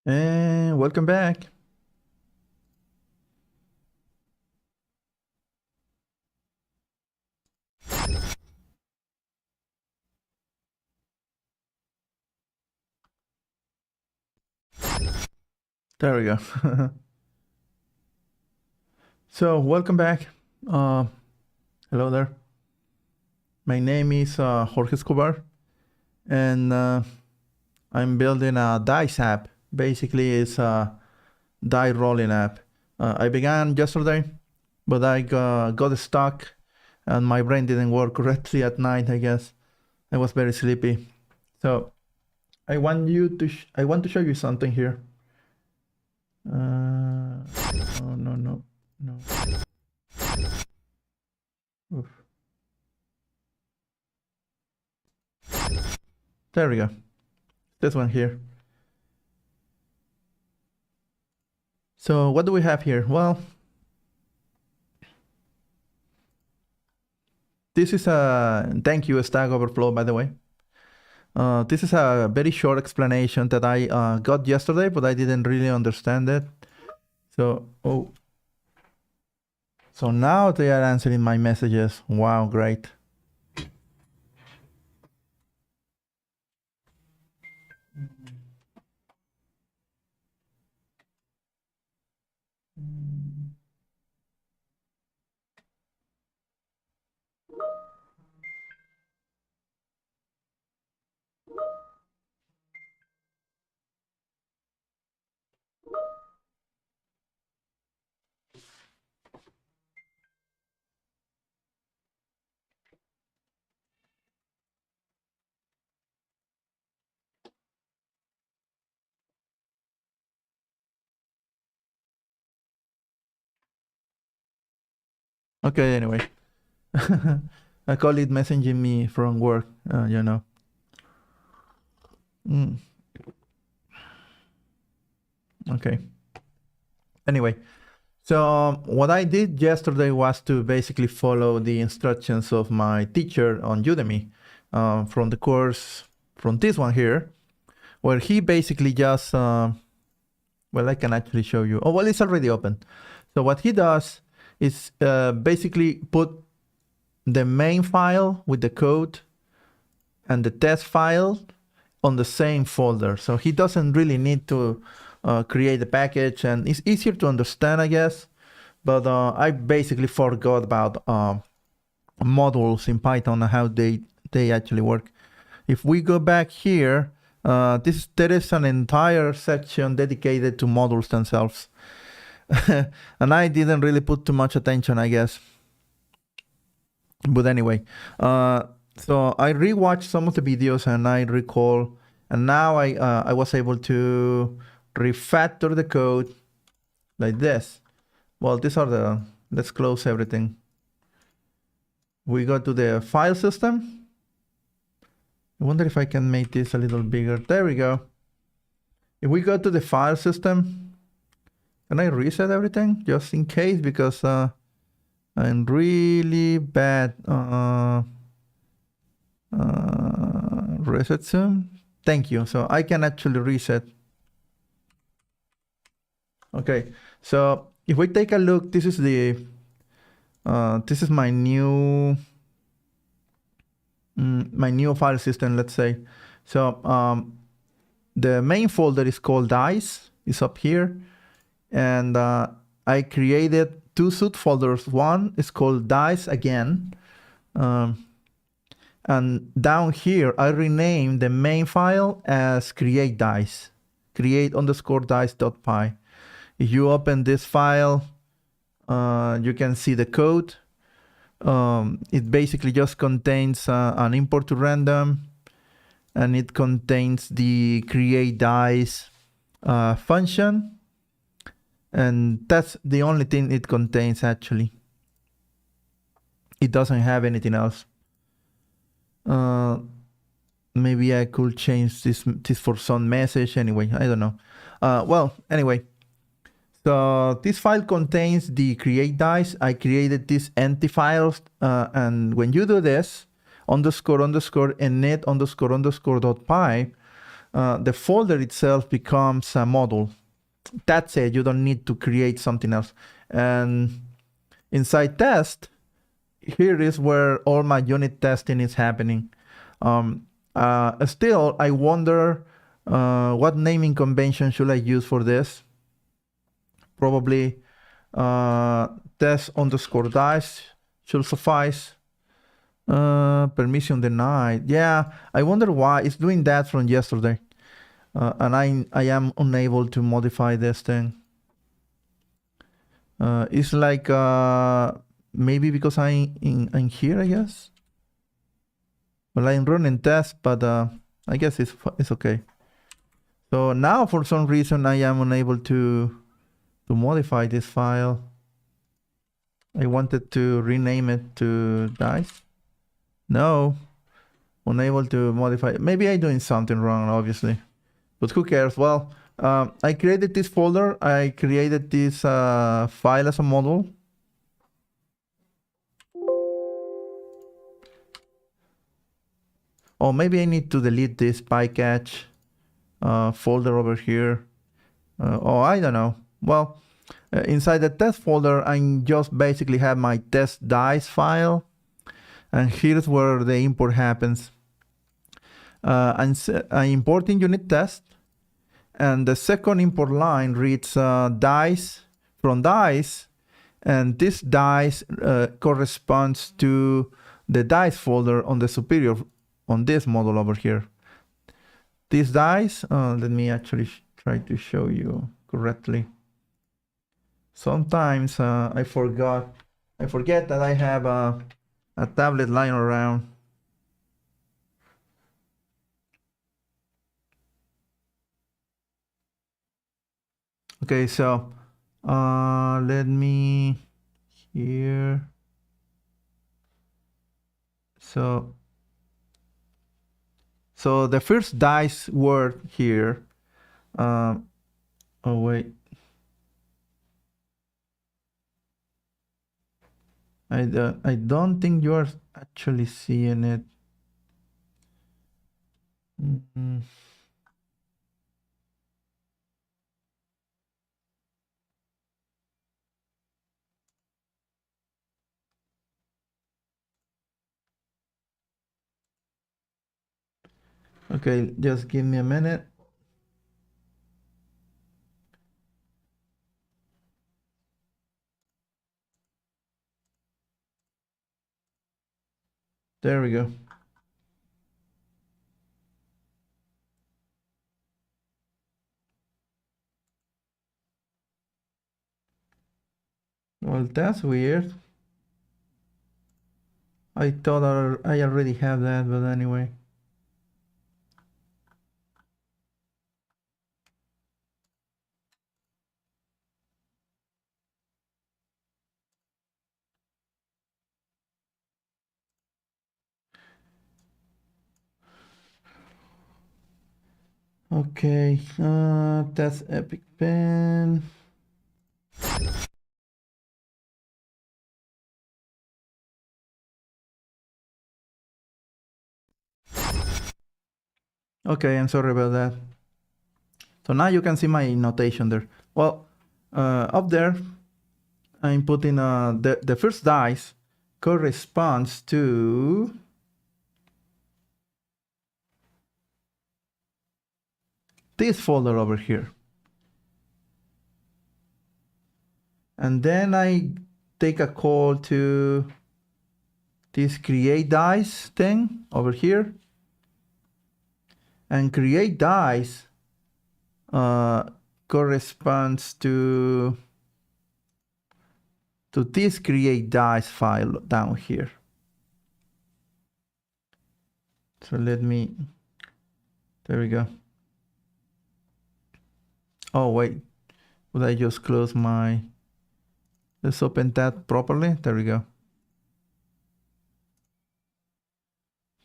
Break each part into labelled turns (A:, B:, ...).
A: And welcome back. There we go. So welcome back. Hello there. My name is Jorge Escobar, and I'm building a dice app. Basically, it's a die rolling app. I began yesterday, but I got stuck, and my brain didn't work correctly at night. I guess I was very sleepy. So I want to show you something here. No. Oof. There we go. This one here. So what do we have here? Well, this is thank you, Stack Overflow, by the way. This is a very short explanation that I got yesterday, but I didn't really understand it. So now they are answering my messages. Wow, great. Okay, anyway. I call it messaging me from work, you know. Okay. Anyway, so what I did yesterday was to basically follow the instructions of my teacher on Udemy from the course, from this one here, where he basically just, well, I can actually show you. Oh, well, it's already open. So what he does is basically put the main file with the code and the test file on the same folder. So he doesn't really need to create a package, and it's easier to understand, I guess. But I basically forgot about modules in Python and how they actually work. If we go back here, there is an entire section dedicated to modules themselves. And I didn't really put too much attention, I guess. But anyway, so I rewatched some of the videos and I recall, and now I was able to refactor the code like this. Well, these are let's close everything. We go to the file system. I wonder if I can make this a little bigger. There we go. If we go to the file system, can I reset everything just in case? Because I'm really bad. Reset soon. Thank you. So I can actually reset. Okay. So if we take a look, this is my new file system. Let's say. So the main folder is called dice. It's up here, and I created two subfolders. One is called dice again. And down here, I renamed the main file as create dice, create_dice.py. If you open this file, you can see the code. It basically just contains an import to random, and it contains the create dice function. And that's the only thing it contains, actually. It doesn't have anything else. Maybe I could change this for some message. Anyway, I don't know. Well, anyway. So this file contains the create dice. I created these empty files. And when you do this, __init__.py, the folder itself becomes a module. That's it. You don't need to create something else. And inside test, here is where all my unit testing is happening. Still, I wonder what naming convention should I use for this? Probably test underscore dice should suffice. Permission denied. Yeah, I wonder why it's doing that from yesterday. And I am unable to modify this thing. It's like maybe because I'm here, I guess. Well, I'm running tests, but I guess it's okay. So now, for some reason, I am unable to modify this file. I wanted to rename it to dice. No, unable to modify. Maybe I'm doing something wrong, obviously, but who cares? Well, I created this folder. I created this file as a model. Oh, maybe I need to delete this bycatch folder over here. Oh, I don't know. Well, inside the test folder, I just basically have my test dice file. And here's where the import happens. I'm importing unit test. And the second import line reads dice from dice. And this dice corresponds to the dice folder on the superior, on this model over here. This dice, let me actually try to show you correctly. Sometimes I forget that I have a tablet lying around. Okay, so let me here. So the first dice word here. Oh wait. I don't think you are actually seeing it. Okay, just give me a minute. There we go. Well, that's weird. I thought I already have that, but anyway. Okay, that's Epic Pen. Okay, I'm sorry about that. So now you can see my notation there. Well, up there, I'm putting the first dice corresponds to this folder over here. And then I take a call to this create dice thing over here. And create dice corresponds to this create dice file down here. So let me, there we go. Oh wait, would I just close my, let's open that properly. There we go.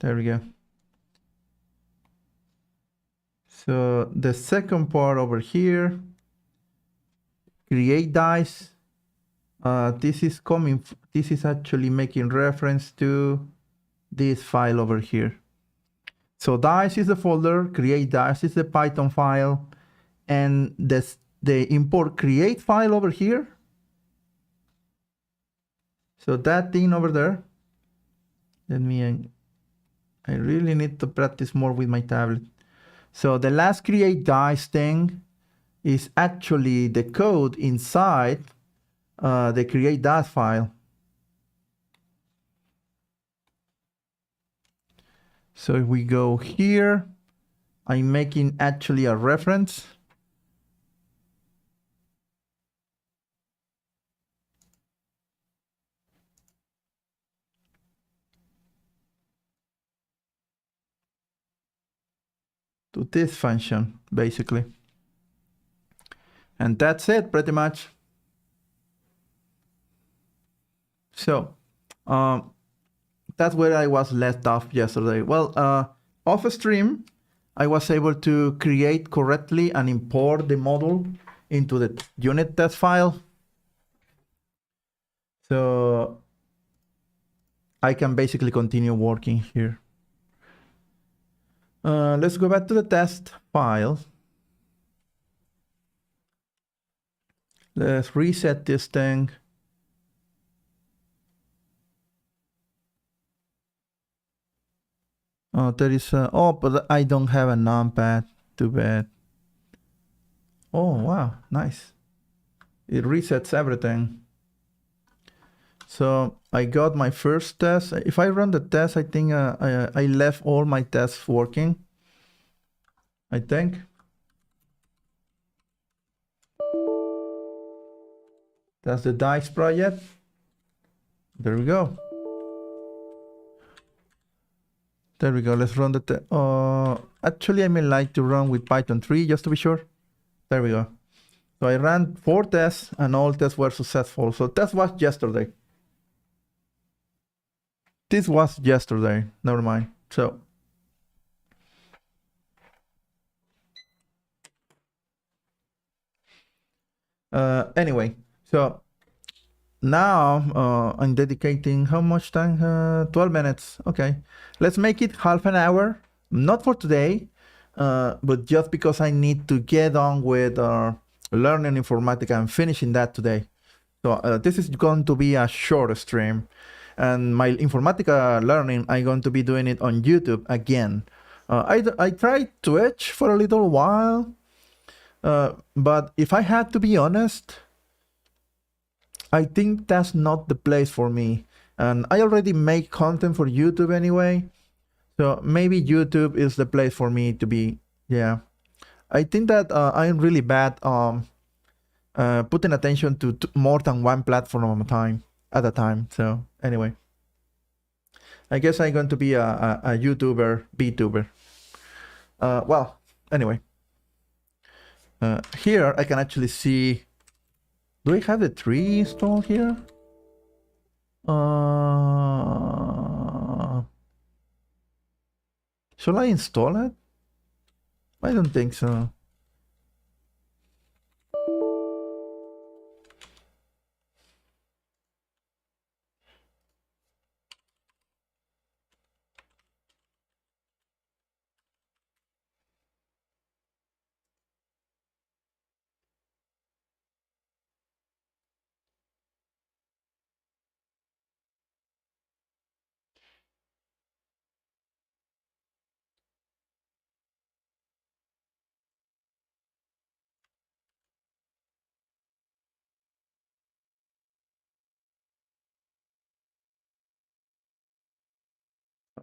A: There we go. So the second part over here, create dice. This is actually making reference to this file over here. So dice is the folder, create dice is the Python file, and the import create file over here. So that thing over there, I really need to practice more with my tablet. So the last create dice thing is actually the code inside the create dice file. So if we go here, I'm making actually a reference. To this function, basically. And that's it, pretty much. So, that's where I was left off yesterday. Well, off stream, I was able to create correctly and import the model into the unit test file. So I can basically continue working here. Let's go back to the test file. Let's reset this thing. Oh, there is a, oh, but I don't have a numpad. Too bad. Oh, wow, nice. It resets everything. So I got my first test. If I run the test, I think I left all my tests working. I think. That's the dice project. There we go. There we go. Let's run the test. Actually, I may like to run with Python 3 just to be sure. There we go. So I ran 4 tests and all tests were successful. So that was yesterday. This was yesterday. Never mind. So anyway, so now I'm dedicating how much time? 12 minutes. Okay, let's make it half an hour. Not for today, but just because I need to get on with learning Informatica and finishing that today. So this is going to be a short stream. And my Informatica learning, I'm going to be doing it on YouTube again. I tried Twitch for a little while, but if I had to be honest, I think that's not the place for me. And I already make content for YouTube anyway, so maybe YouTube is the place for me to be. Yeah, I think that I'm really bad putting attention to more than one platform at a time. So anyway, I guess I'm going to be a YouTuber, VTuber. Well, anyway, here I can actually see. Do I have the tree installed here? Shall I install it? I don't think so.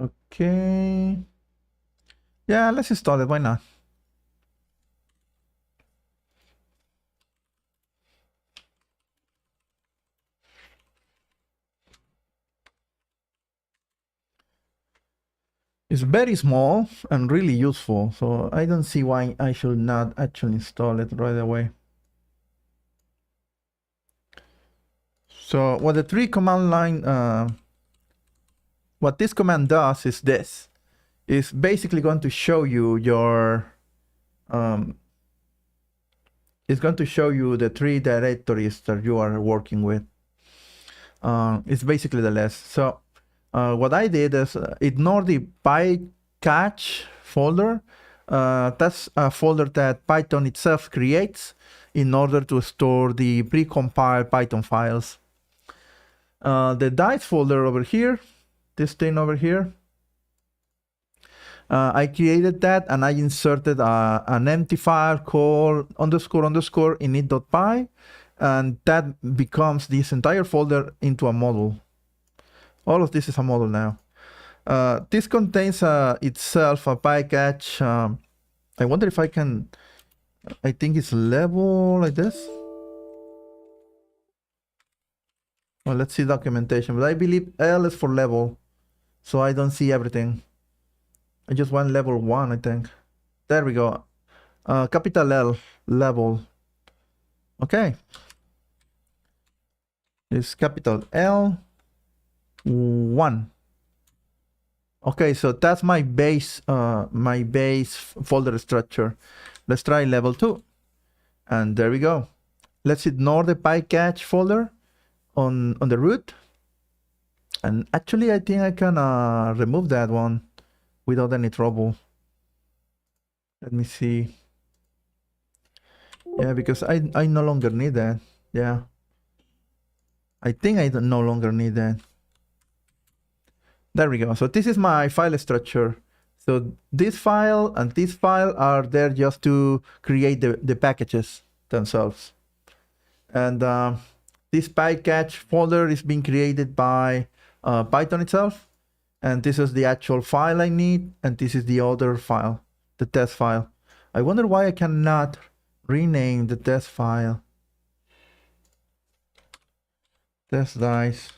A: Okay. Yeah, let's install it. Why not? It's very small and really useful, so I don't see why I should not actually install it right away. So what the tree command line, what this command does is this. It's basically going to show you your, it's going to show you the 3 directories that you are working with. It's basically the list. So what I did is ignore the catch folder. That's a folder that Python itself creates in order to store the precompiled Python files. The dice folder over here, this thing over here, I created that and I inserted an empty file called __ init.py, and that becomes this entire folder into a module. All of this is a module now. This contains itself a bycatch. I wonder if I can, I think it's level like this. Well, let's see documentation, but I believe L is for level, so I don't see everything. I just want level 1, I think. There we go. Capital L, level. Okay. It's capital L 1. Okay, so that's my base folder structure. Let's try level 2. And there we go. Let's ignore the bycatch folder on the root. And actually, I think I can remove that one without any trouble. Let me see. Yeah, because I no longer need that. Yeah. I think I no longer need that. There we go. So this is my file structure. So this file and this file are there just to create the packages themselves. And this bycatch folder is being created by Python itself. And this is the actual file I need. And this is the other file, the test file. I wonder why I cannot rename the test file. Test dice.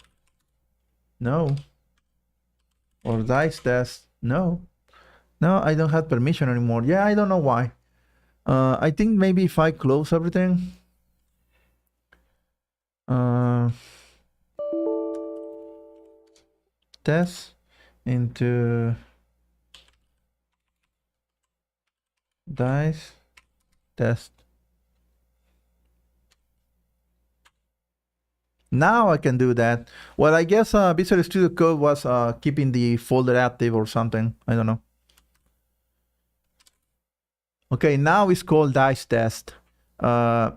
A: No. Or dice test. No. No, I don't have permission anymore. Yeah, I don't know why. I think maybe if I close everything. Test into dice test. Now I can do that. Well, I guess Visual Studio Code was keeping the folder active or something. I don't know. Okay, now it's called dice test. I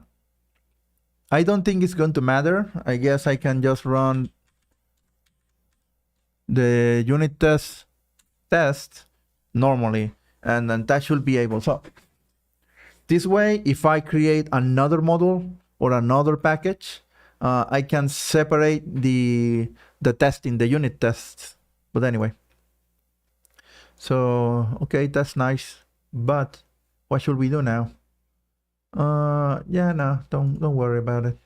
A: don't think it's going to matter. I guess I can just run the unit test normally, and then that should be able. So this way, if I create another module or another package, I can separate the testing, the unit tests. But anyway, so okay, that's nice. But what should we do now? Yeah, no, don't worry about it.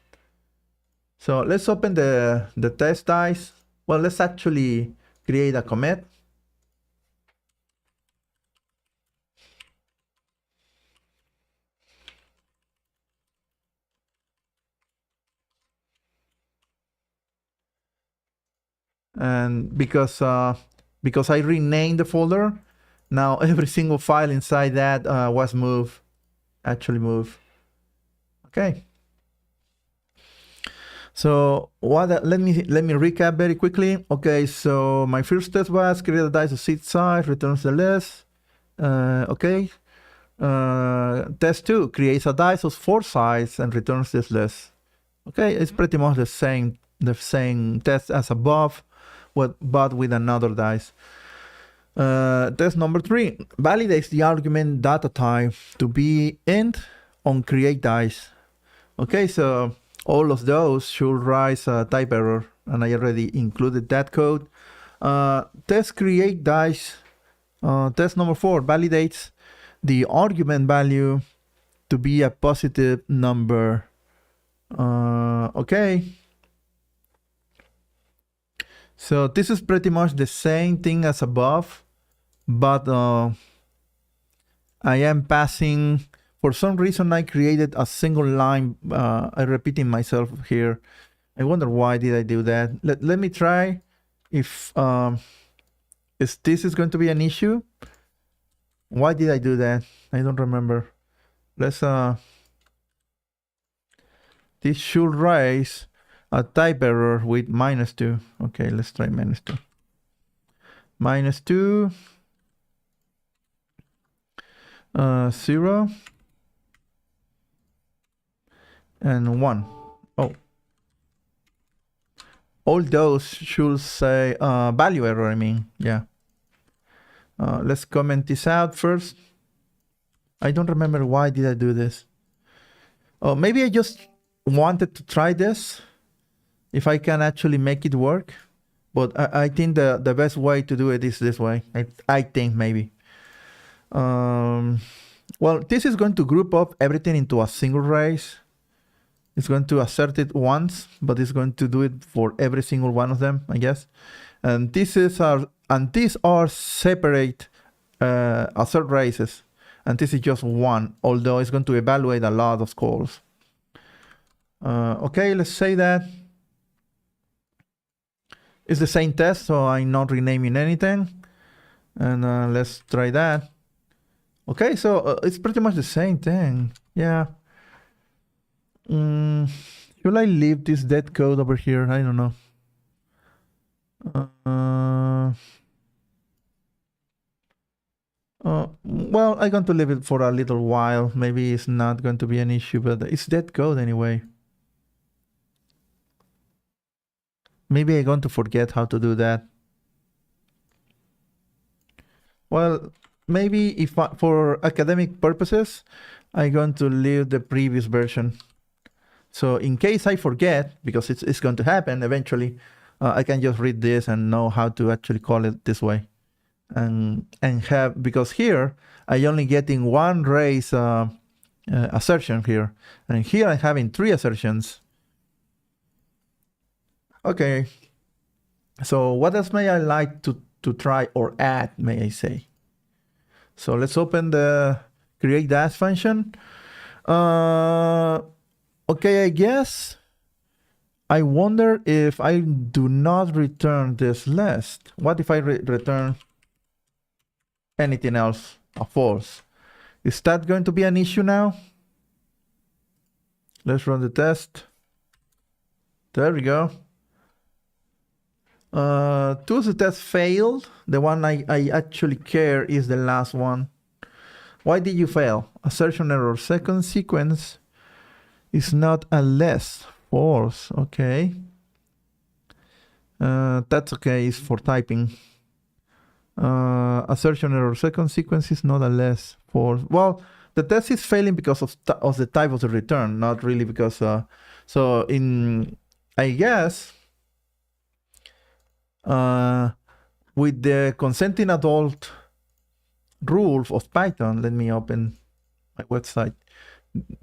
A: So let's open the test dice. Well, let's actually create a commit. And because I renamed the folder, now every single file inside that was moved, actually moved. Okay. So let me recap very quickly. Okay, so my first test was create a dice of seed size, returns the list. Okay. Test 2 creates a dice of 4 size and returns this list. Okay, it's pretty much the same test as above, but with another dice. Test number 3 validates the argument data type to be int on create dice. Okay, so all of those should raise a type error, and I already included that code. Test create dice. Test number 4 validates the argument value to be a positive number. Okay. So this is pretty much the same thing as above, but I am passing. For some reason, I created a single line. I'm repeating myself here. I wonder why did I do that. Let me try if this is going to be an issue. Why did I do that? I don't remember. Let's this should raise a type error with -2. Okay, let's try -2. -2. 0 and 1. Oh, all those should say value error, I mean, yeah. Let's comment this out first. I don't remember why did I do this. Oh, maybe I just wanted to try this, if I can actually make it work. But I think the best way to do it is this way. I think maybe. Well, this is going to group up everything into a single race. It's going to assert it once, but it's going to do it for every single one of them, I guess. And these are separate assert races. And this is just one, although it's going to evaluate a lot of scores. Okay, let's say that. It's the same test, so I'm not renaming anything. And let's try that. Okay, so it's pretty much the same thing. Yeah. Should I leave this dead code over here? I don't know. Well, I'm going to leave it for a little while. Maybe it's not going to be an issue, but it's dead code anyway. Maybe I'm going to forget how to do that. Well, maybe if for academic purposes, I'm going to leave the previous version. So in case I forget, because it's going to happen eventually, I can just read this and know how to actually call it this way. And have, because here I only getting one race assertion here, and here I'm having 3 assertions. Okay, so what else may I like to try or add, may I say? So let's open the create dash function. Okay, I guess I wonder if I do not return this list. What if I return anything else, a false? Is that going to be an issue now? Let's run the test. There we go. Two of the tests failed. The one I actually care is the last one. Why did you fail? Assertion error. Second sequence is not a less. False. Okay. That's okay. It's for typing. Assertion error. Second sequence is not a less. False. Well, the test is failing because of the type of the return, not really because. So in, I guess, with the consenting adult rule of Python, let me open my website.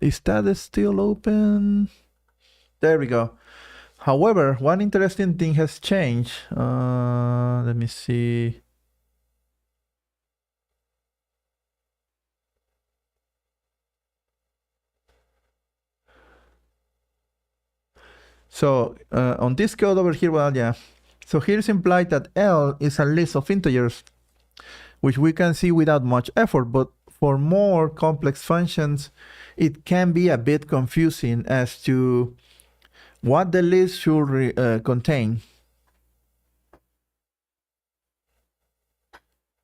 A: Is that still open? There we go. However, one interesting thing has changed. Let me see. So on this code over here, well, yeah. So here's implied that L is a list of integers, which we can see without much effort, but for more complex functions, it can be a bit confusing as to what the list should contain.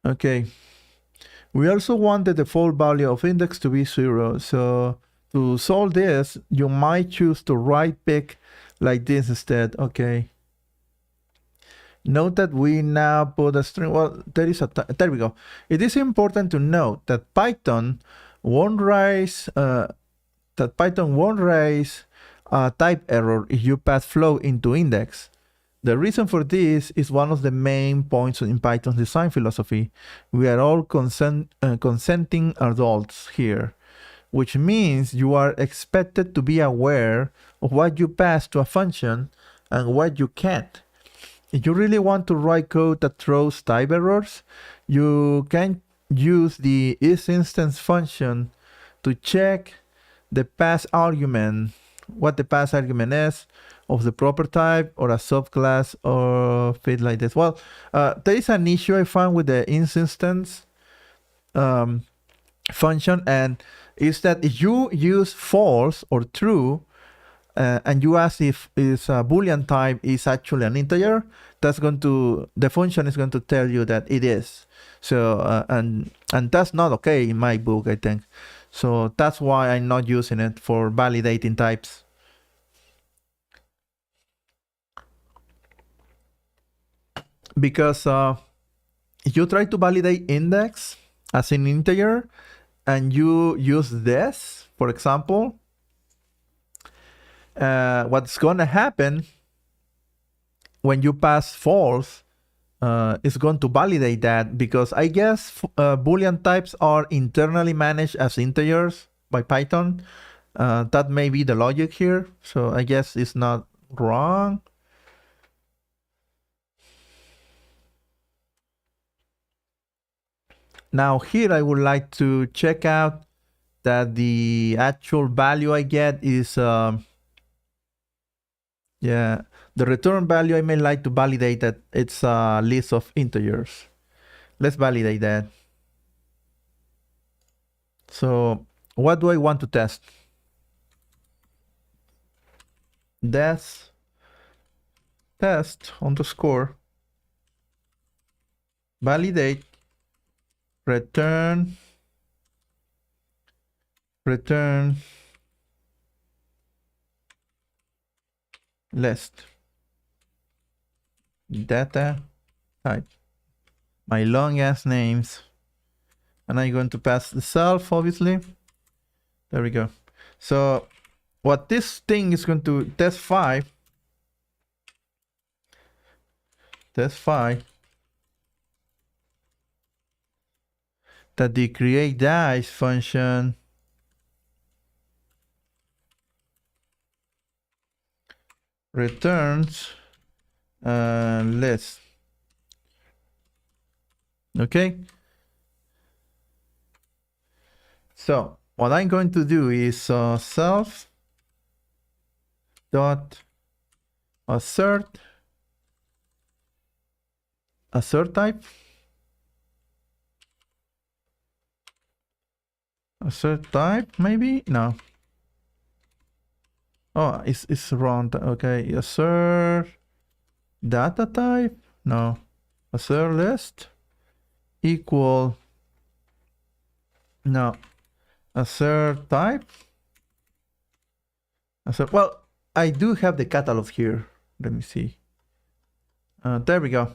A: Okay. We also want the default value of index to be 0. So to solve this, you might choose to right pick like this instead. Okay. Note that we now put a string. Well, there we go. It is important to note that Python won't raise a type error if you pass flow into index. The reason for this is one of the main points in Python's design philosophy. We are all consenting adults here, which means you are expected to be aware of what you pass to a function and what you can't. If you really want to write code that throws type errors, you can use the isInstance function to check the pass argument, what the pass argument is of the proper type or a subclass or fit like this. Well, there is an issue I found with the isInstance function, and is that if you use false or true, and you ask if is a Boolean type is actually an integer, the function is going to tell you that it is. So and that's not okay in my book, I think. So that's why I'm not using it for validating types. Because if you try to validate index as an integer and you use this, for example, what's gonna happen when you pass false is going to validate that, because I guess Boolean types are internally managed as integers by Python. That may be the logic here. So I guess it's not wrong. Now here I would like to check out that the actual value I get is, yeah, the return value. I may like to validate that it's a list of integers. Let's validate that. So what do I want to test? That's test underscore validate return list data type, my long ass names, and I'm going to pass the self, obviously. There we go. So what this thing is going to test 5 that the create dice function returns list. Okay. So what I'm going to do is self dot assert type, maybe. No, oh, it's wrong. Okay, assert data type. No, assert list equal, no, assert type. Assert, well, I do have the catalog here. Let me see. There we go.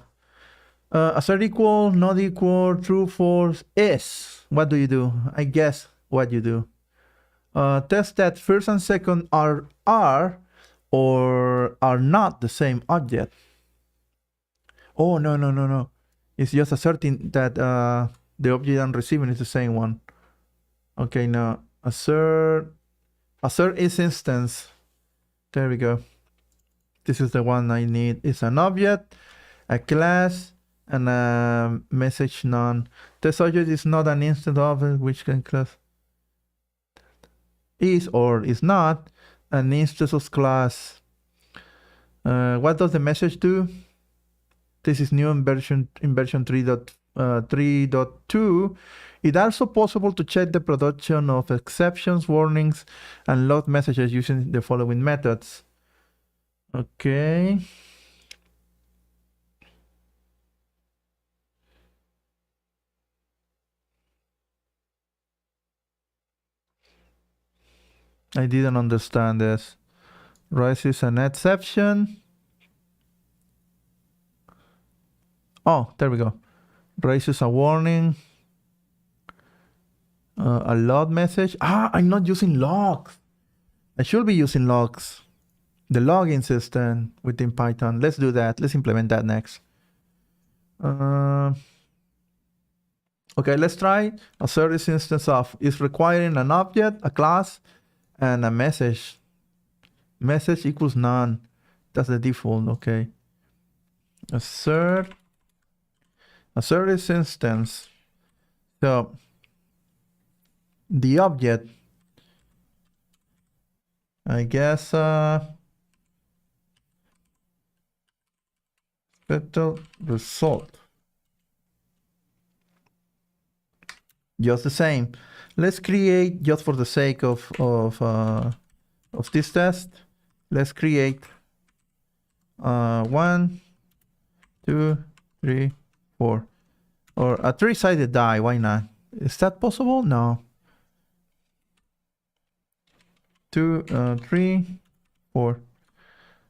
A: Assert equal, not equal, true, false, is. What do you do? I guess what you do. Test that first and second are or are not the same object. Oh, no. It's just asserting that the object I'm receiving is the same one. Okay, now assert is instance. There we go. This is the one I need. It's an object, a class, and a message none. This object is not an instance object which can class is or is not an instance of class. What does the message do? This is new in version 3.2. It's also possible to check the production of exceptions, warnings, and load messages using the following methods. Okay. I didn't understand this. Raises an exception. Oh, there we go. Raises a warning. A log message. I'm not using logs. I should be using logs. The logging system within Python. Let's do that. Let's implement that next. Okay, let's try. A service instance of is requiring an object, a class, and a message. Message equals none. That's the default. Okay. Assert is instance. So the object, I guess, special result. Just the same. Let's create, just for the sake of this test, let's create 1, 2, 3, 4, or a 3-sided die. Why not? Is that possible? No. 2, 3, 4.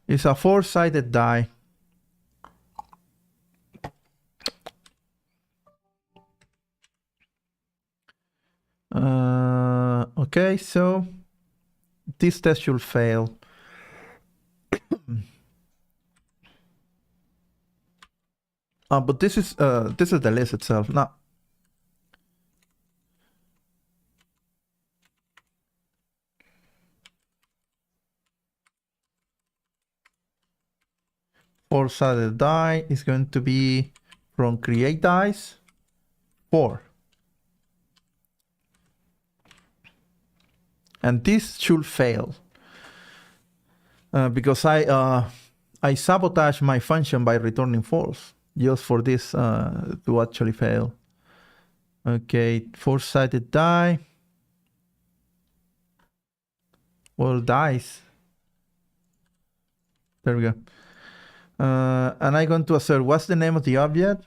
A: It's a 4-sided die. Okay, so this test should fail. But this is the list itself. No. Four-sided die is going to be from create dice 4. And this should fail. Because I sabotage my function by returning false just for this to actually fail. Okay, 4-sided die. Well, dice. There we go. And I'm going to assert what's the name of the object?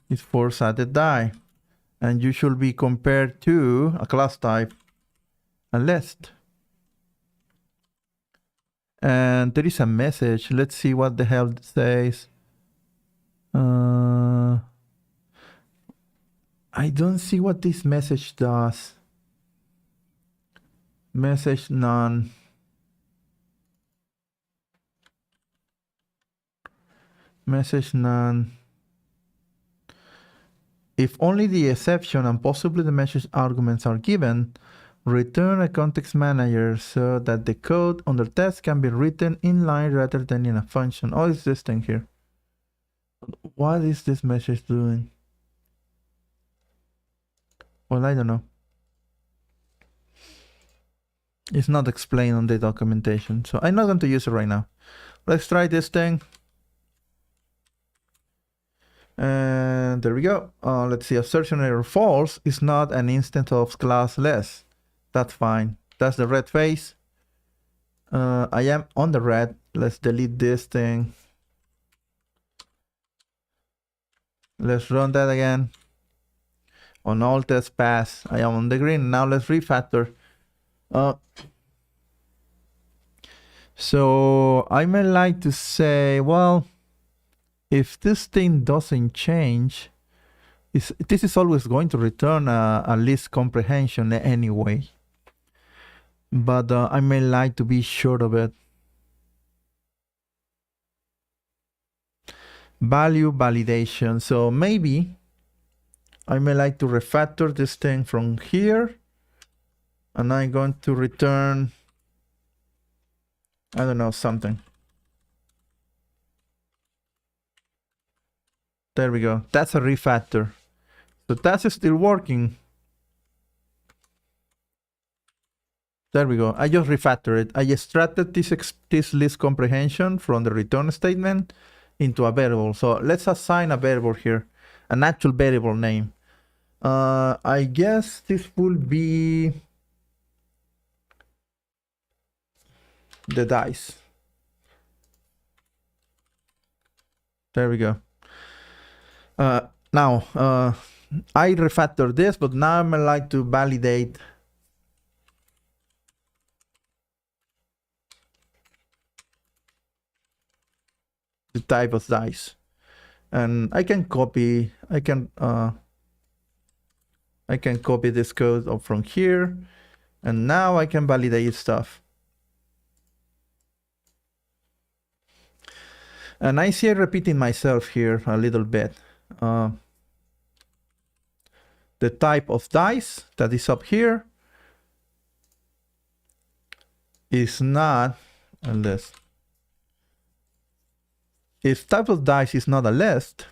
A: It's 4-sided die. And you should be compared to a class type, a list. And there is a message. Let's see what the hell it says. I don't see what this message does. Message none. Message none. If only the exception and possibly the message arguments are given, return a context manager so that the code under test can be written in line rather than in a function. Oh, it's this thing here. What is this message doing? Well, I don't know. It's not explained on the documentation, so I'm not going to use it right now. Let's try this thing. And there we go. Let's see, assertion error false is not an instance of class less. That's fine. That's the red face. I am on the red. Let's delete this thing. Let's run that again. On all tests pass. I am on the green. Now let's refactor. So I may like to say, well, if this thing doesn't change, this is always going to return a list comprehension anyway. But I may like to be sure of it. Value validation. So maybe I may like to refactor this thing from here. And I'm going to return, I don't know, something. There we go. That's a refactor. So that's still working. There we go. I just refactored it. I extracted this list comprehension from the return statement into a variable. So let's assign a variable here, an actual variable name. I guess this will be the dice. There we go. Now, I refactor this, but now I'm like to validate the type of dice. And I can copy, I can copy this code up from here. And now I can validate stuff. And I see I repeating myself here a little bit. The type of dice that is up here is not a list. If type of dice is not a list,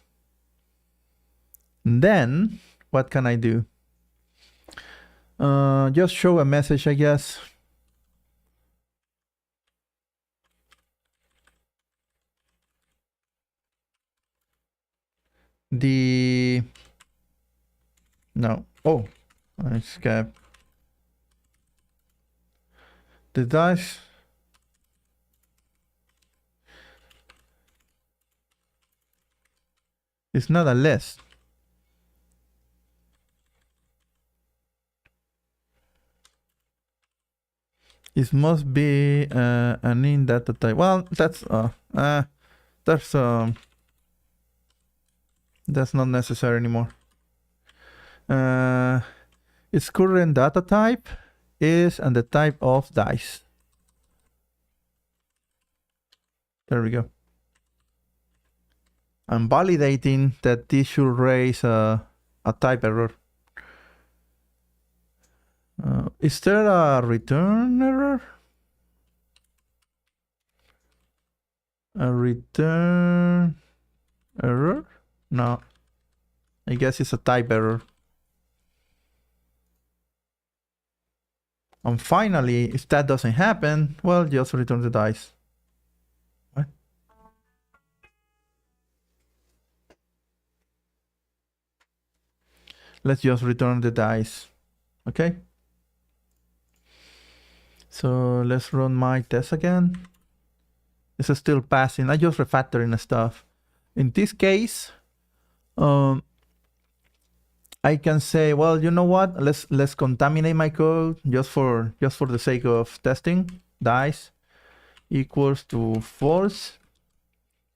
A: then what can I do? Just show a message, I guess. Oh, I escaped. The dice It's not a list. It must be an int data type. Well, that's not necessary anymore. Its current data type is and the type of dice. There we go. I'm validating that this should raise a type error. Is there a return error? A return error? No. I guess it's a type error. And finally, if that doesn't happen, well, just return the dice. What? Let's just return the dice. Okay. So let's run my test again. This is still passing. I just refactoring stuff. In this case, I can say, well, you know what? Let's contaminate my code just for the sake of testing. Dice equals to false,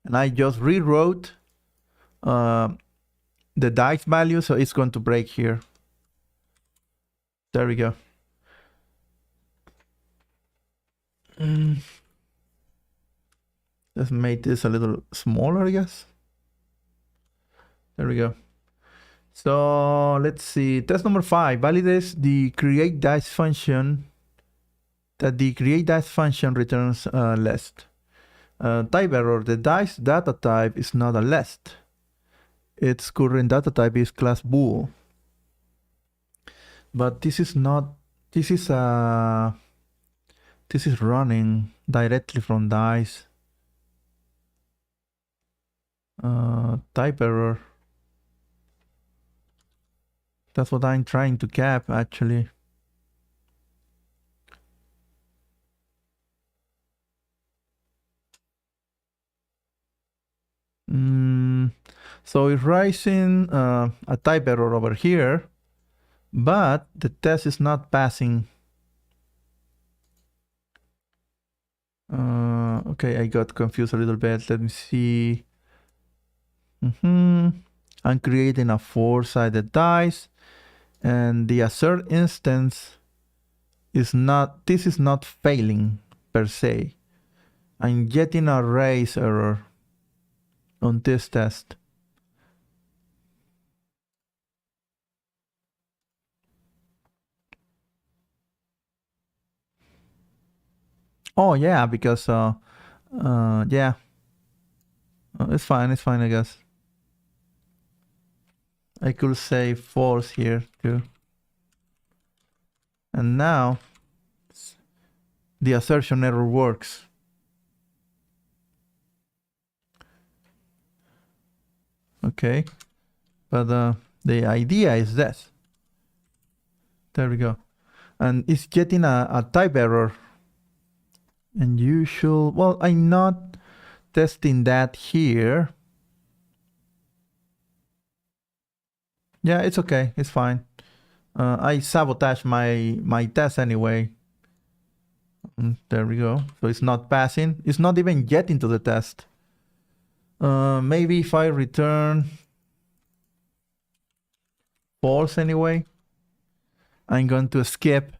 A: and I just rewrote the dice value, so it's going to break here. There we go. Let's make this a little smaller, I guess. There we go. So let's see. Test number 5 validates the create dice function. That the create dice function returns list. Type error. The dice data type is not a list. Its current data type is class bool. But this is not. This is running directly from dice. Type error. That's what I'm trying to cap, actually. So it's rising a type error over here, but the test is not passing. Okay, I got confused a little bit. Let me see. I'm creating a 4-sided dice, and the assert instance is not. This is not failing per se. I'm getting a raise error on this test. Oh yeah, because yeah, it's fine, I guess. I could say false here too. And now the assertion error works. Okay, but the idea is this. There we go. And it's getting a type error. And you should, well, I'm not testing that here. Yeah, it's okay, it's fine. I sabotage my test anyway. There we go. So it's not passing. It's not even getting to the test. Maybe if I return false anyway, I'm going to skip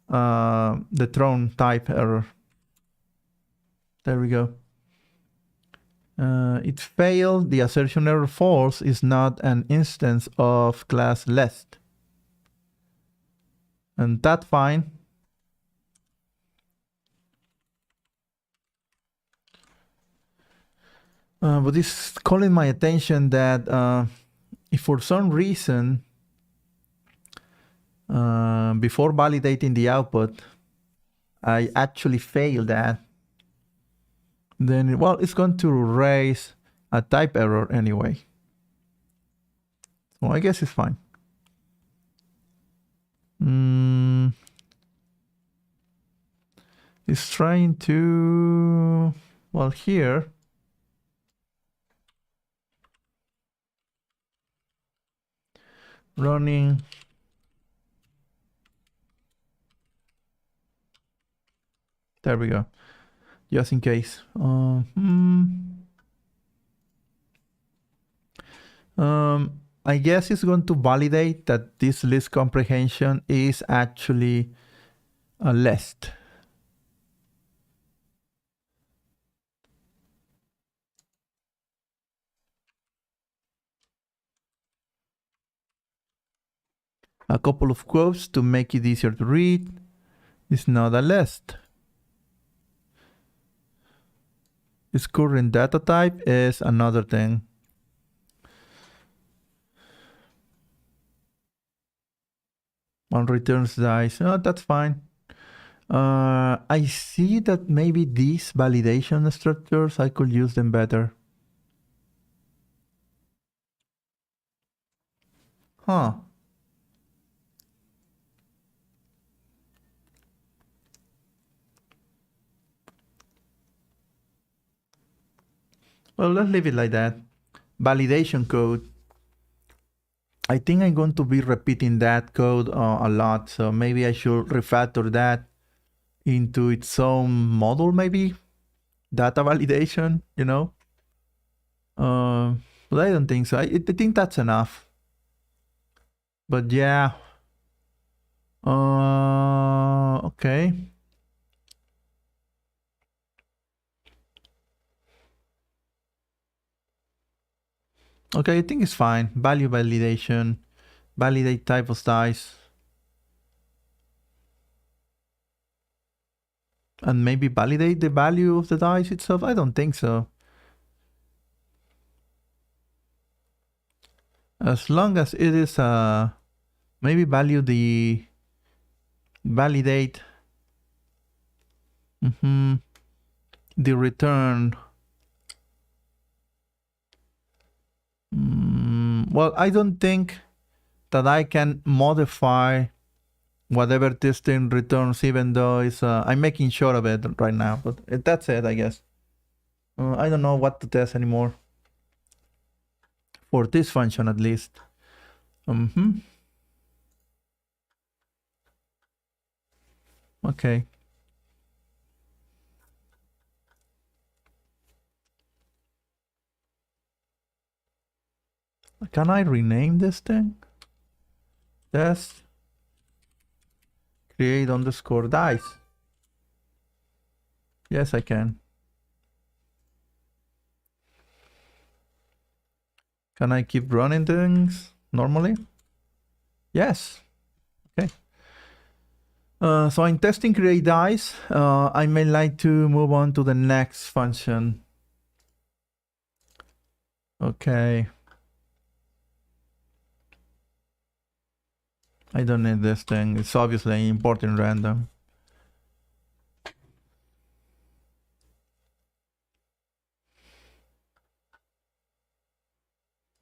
A: the thrown type error. There we go. It failed. The assertion error false is not an instance of class list. And that's fine. But it's calling my attention that if for some reason, before validating the output, I actually fail that, then, well, it's going to raise a type error anyway. So I guess it's fine. It's trying to, well, here. running. There we go. Just in case. I guess it's going to validate that this list comprehension is actually a list. A couple of quotes to make it easier to read. It's not a list. Its current data type is another thing. On returns dice. Oh, that's fine. I see that maybe these validation structures, I could use them better. Huh. Well, let's leave it like that. Validation code. I think I'm going to be repeating that code a lot, so maybe I should refactor that into its own model, maybe? Data validation, you know? But I don't think so. I think that's enough. But yeah. Okay. Okay, I think it's fine. Value validation. Validate type of dice. And maybe validate the value of the dice itself? I don't think so. As long as it is maybe value the validate the return. Well, I don't think that I can modify whatever this thing returns, even though it's I'm making sure of it right now, but that's it, I guess. I don't know what to test anymore for this function, at least. Okay. Can I rename this thing? Test create underscore dice. Yes, I can. Can I keep running things normally? Yes. Okay. So I'm testing create dice. I may like to move on to the next function. Okay. I don't need this thing. It's obviously important random.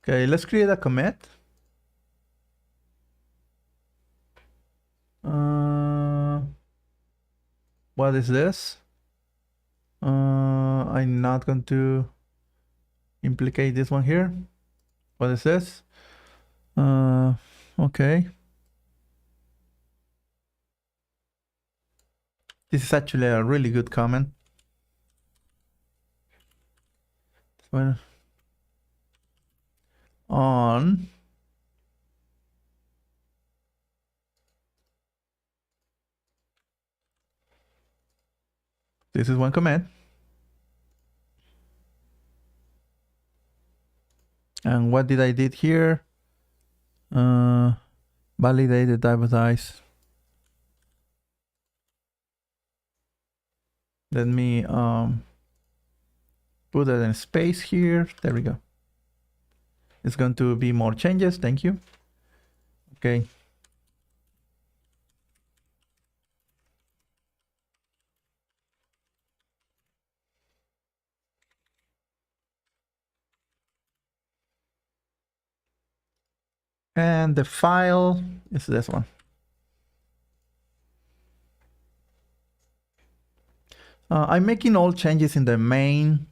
A: Okay, let's create a commit. What is this? I'm not going to implicate this one here. What is this? Okay. This is actually a really good comment. Well, on this is one command. And what did I did here? Validate the type of dice. Let me put it in space here. There we go. It's going to be more changes. Thank you. Okay. And the file is this one. I'm making all changes in the main,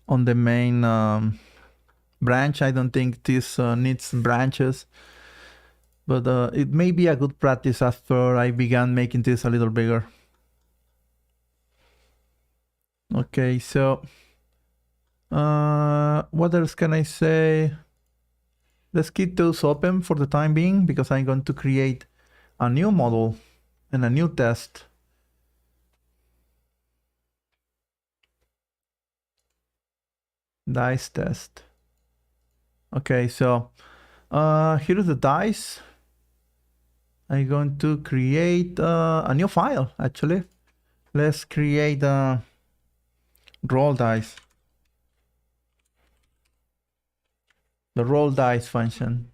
A: on the main branch. I don't think this needs branches. But it may be a good practice after I began making this a little bigger. Okay, so what else can I say? Let's keep those open for the time being because I'm going to create a new model and a new test. Dice test. Okay, so here's the dice. I'm going to create a new file, actually. Let's create a roll dice. The roll dice function.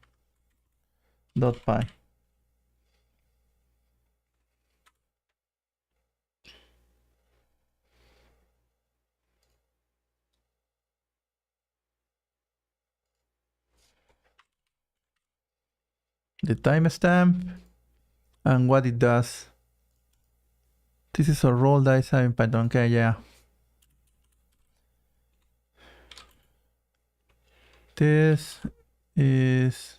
A: .py. The timestamp and what it does. This is a roll dice in Python. Okay, yeah. This is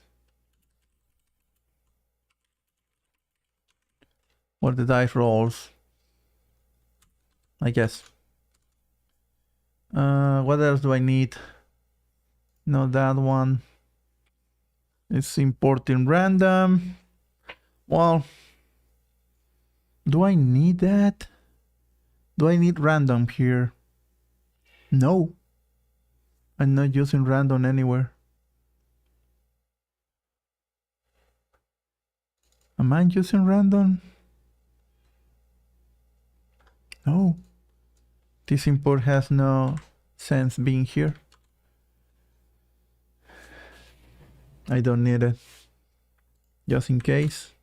A: what the dice rolls, I guess. What else do I need? No, that one. It's importing random. Well, do I need that? Do I need random here? No. I'm not using random anywhere. Am I using random? No. This import has no sense being here. I don't need it. Just in case.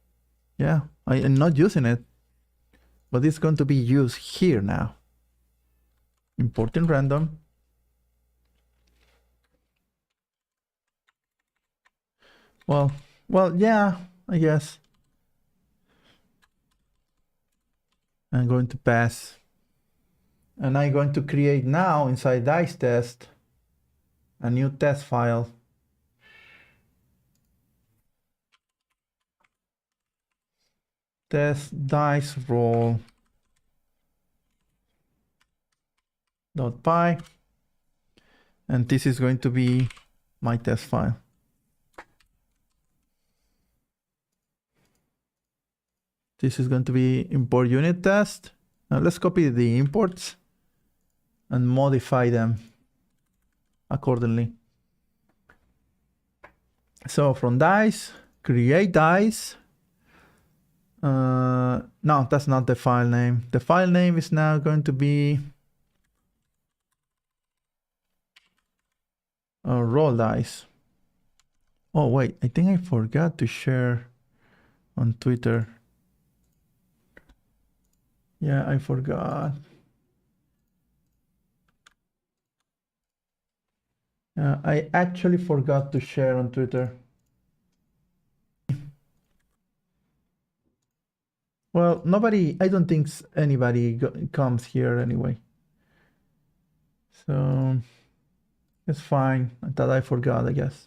A: Yeah, I am not using it. But it's going to be used here now. Importing random. Well, yeah, I guess. I'm going to pass. And I'm going to create now inside dice test a new test file. Test dice roll .py, and this is going to be my test file. This is going to be import unit test. Now let's copy the imports and modify them accordingly. So from dice, create dice. No, that's not the file name. The file name is now going to be roll dice. Oh wait, I think I forgot to share on Twitter. Yeah, I forgot. I actually forgot to share on Twitter. Well, I don't think anybody comes here anyway. So it's fine. I thought I forgot, I guess.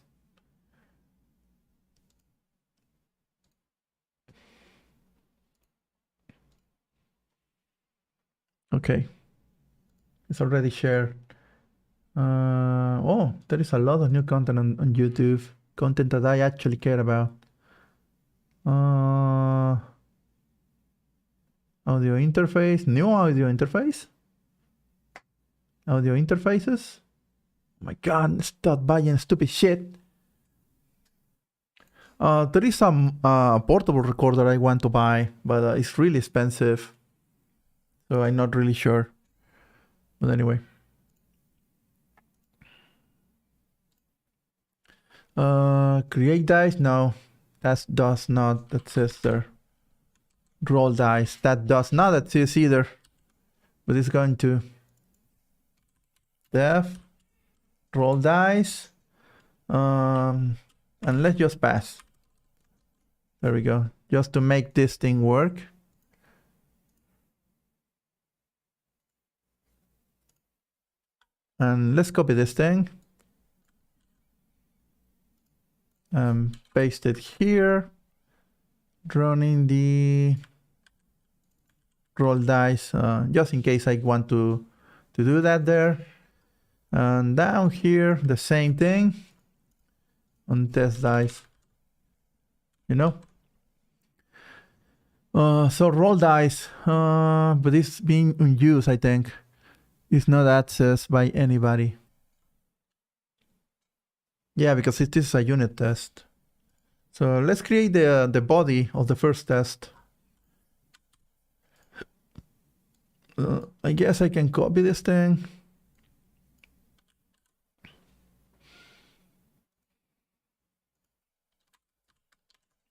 A: Okay. It's already shared. Oh, there is a lot of new content on YouTube. Content that I actually care about. Audio interface, new audio interface. Audio interfaces. Oh my God, stop buying stupid shit. There is some portable recorder I want to buy, but it's really expensive. So I'm not really sure. But anyway. Create dice? No, that does not exist there. Roll dice, that does not exist either. But it's going to def roll dice. And let's just pass. There we go. Just to make this thing work. And let's copy this thing. Paste it here. running the roll dice, just in case I want to do that there. And down here, the same thing on test dice, you know. So roll dice, but it's being unused, I think. It's not accessed by anybody. Yeah, because it is a unit test. So let's create the body of the first test. I guess I can copy this thing.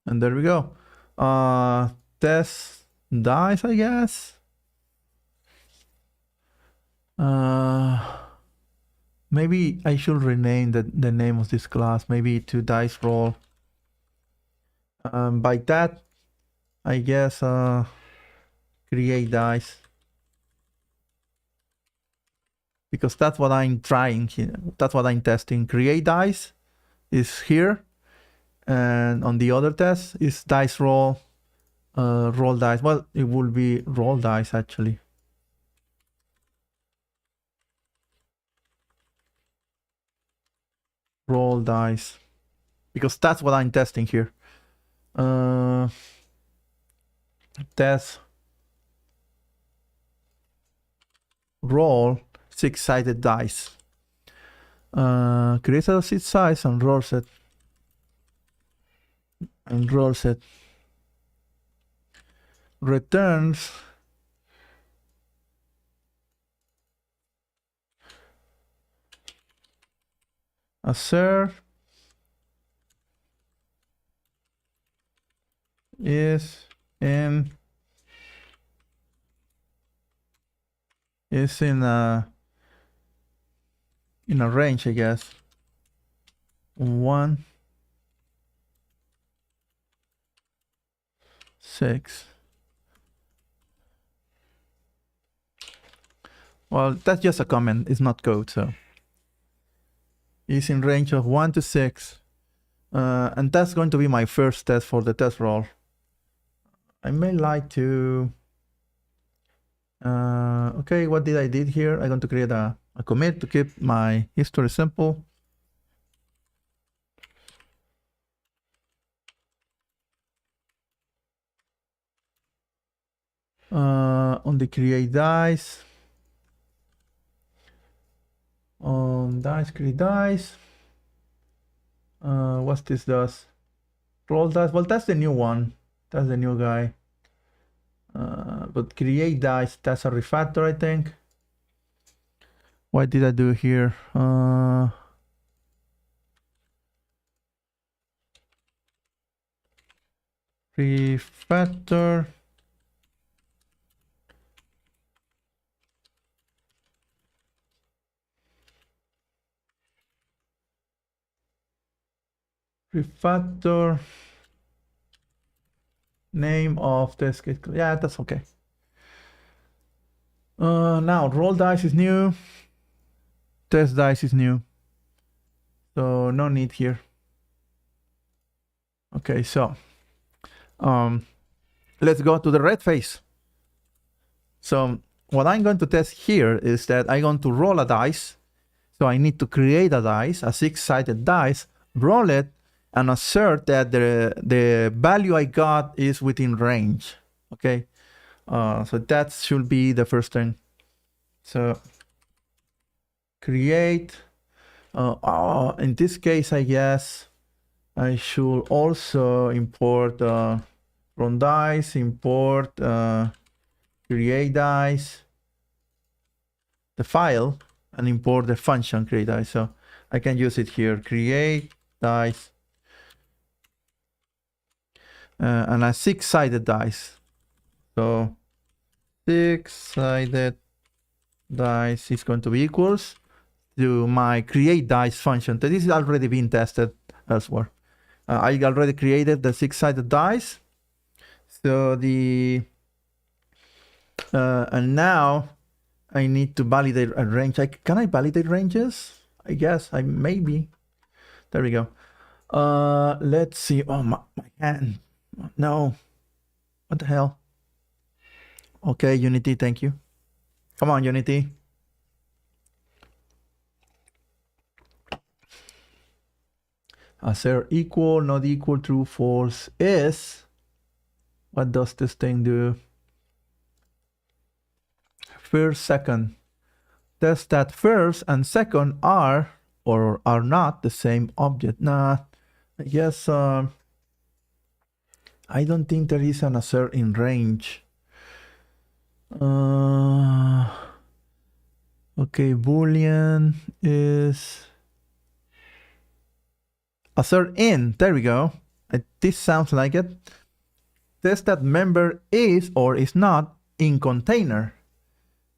A: And there we go. Test dice, I guess. Maybe I should rename the name of this class, maybe to dice roll. By that, I guess create dice. Because that's what I'm trying here. That's what I'm testing. Create dice is here. And on the other test is dice roll, roll dice. Well, it will be roll dice actually. Roll dice. Because that's what I'm testing here. Test roll 6-sided dice. Create a seed size and rolls it. And rolls it. Returns assert is in a range, I guess. 1, 6. Well, that's just a comment. It's not code, so it's in range of 1 to 6. And that's going to be my first test for the test roll. I may like to... okay, what did I did here? I'm going to create a commit to keep my history simple. On the create dice. On dice, create dice. What's this does? Roll dice. Well, that's the new one. That's the new guy. But create dice, that's a refactor, I think. What did I do here? Refactor. Refactor. Name of the skit. Yeah, that's okay. Now roll dice is new. Test dice is new. So no need here. Okay, so let's go to the red face. So what I'm going to test here is that I'm going to roll a dice. So I need to create a dice, a 6-sided dice, roll it, and assert that the value I got is within range. Okay, so that should be the first thing. So create. In this case, I guess I should also import run dice, import create dice, the file, and import the function create dice. So I can use it here. Create dice. And a 6-sided dice. So 6-sided dice is going to be equals to my create dice function. This is already been tested elsewhere. I already created the 6-sided dice. So the and now I need to validate a range. Can I validate ranges? I guess I maybe. There we go. Let's see. Oh, my hand. No, What the hell? Okay, Unity, thank you. Come on, Unity. Assert equal, not equal, true, false is. What does this thing do? First, second. Test that first and second are or are not the same object. Nah, I guess I don't think there is an assert in range. Okay, Boolean is assert in. There we go. This sounds like it. Test that member is or is not in container.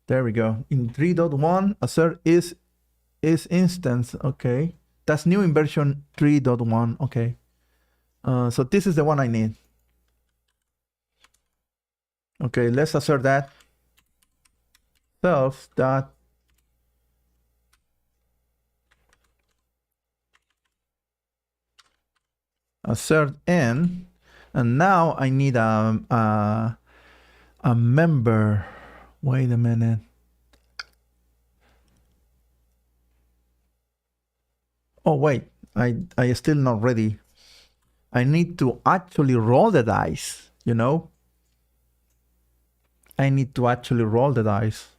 A: There we go. In 3.1, assert is instance. Okay, that's new in version 3.1. Okay, so this is the one I need. Okay, let's assert that. Self dot assert in, and now I need a member. Wait a minute. Oh wait, I still not ready. I need to actually roll the dice, you know? I need to actually roll the dice.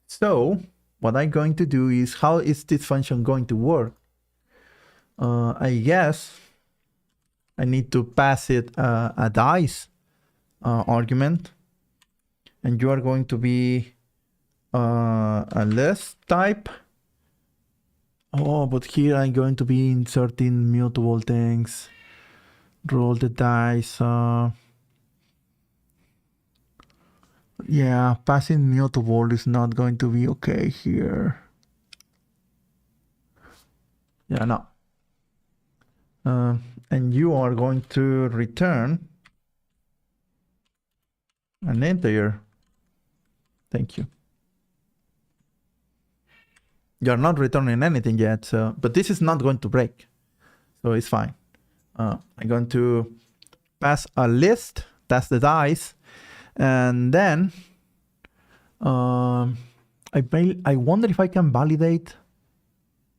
A: So what I'm going to do is, how is this function going to work? I guess I need to pass it a dice argument, and you are going to be a list type. Oh, but here I'm going to be inserting mutable things. Roll the dice. Yeah, passing mutable is not going to be okay here. Yeah, no. And you are going to return an integer. Thank you. You're not returning anything yet, so, but this is not going to break, so it's fine. I'm going to pass a list, that's the dice, and then I wonder if I can validate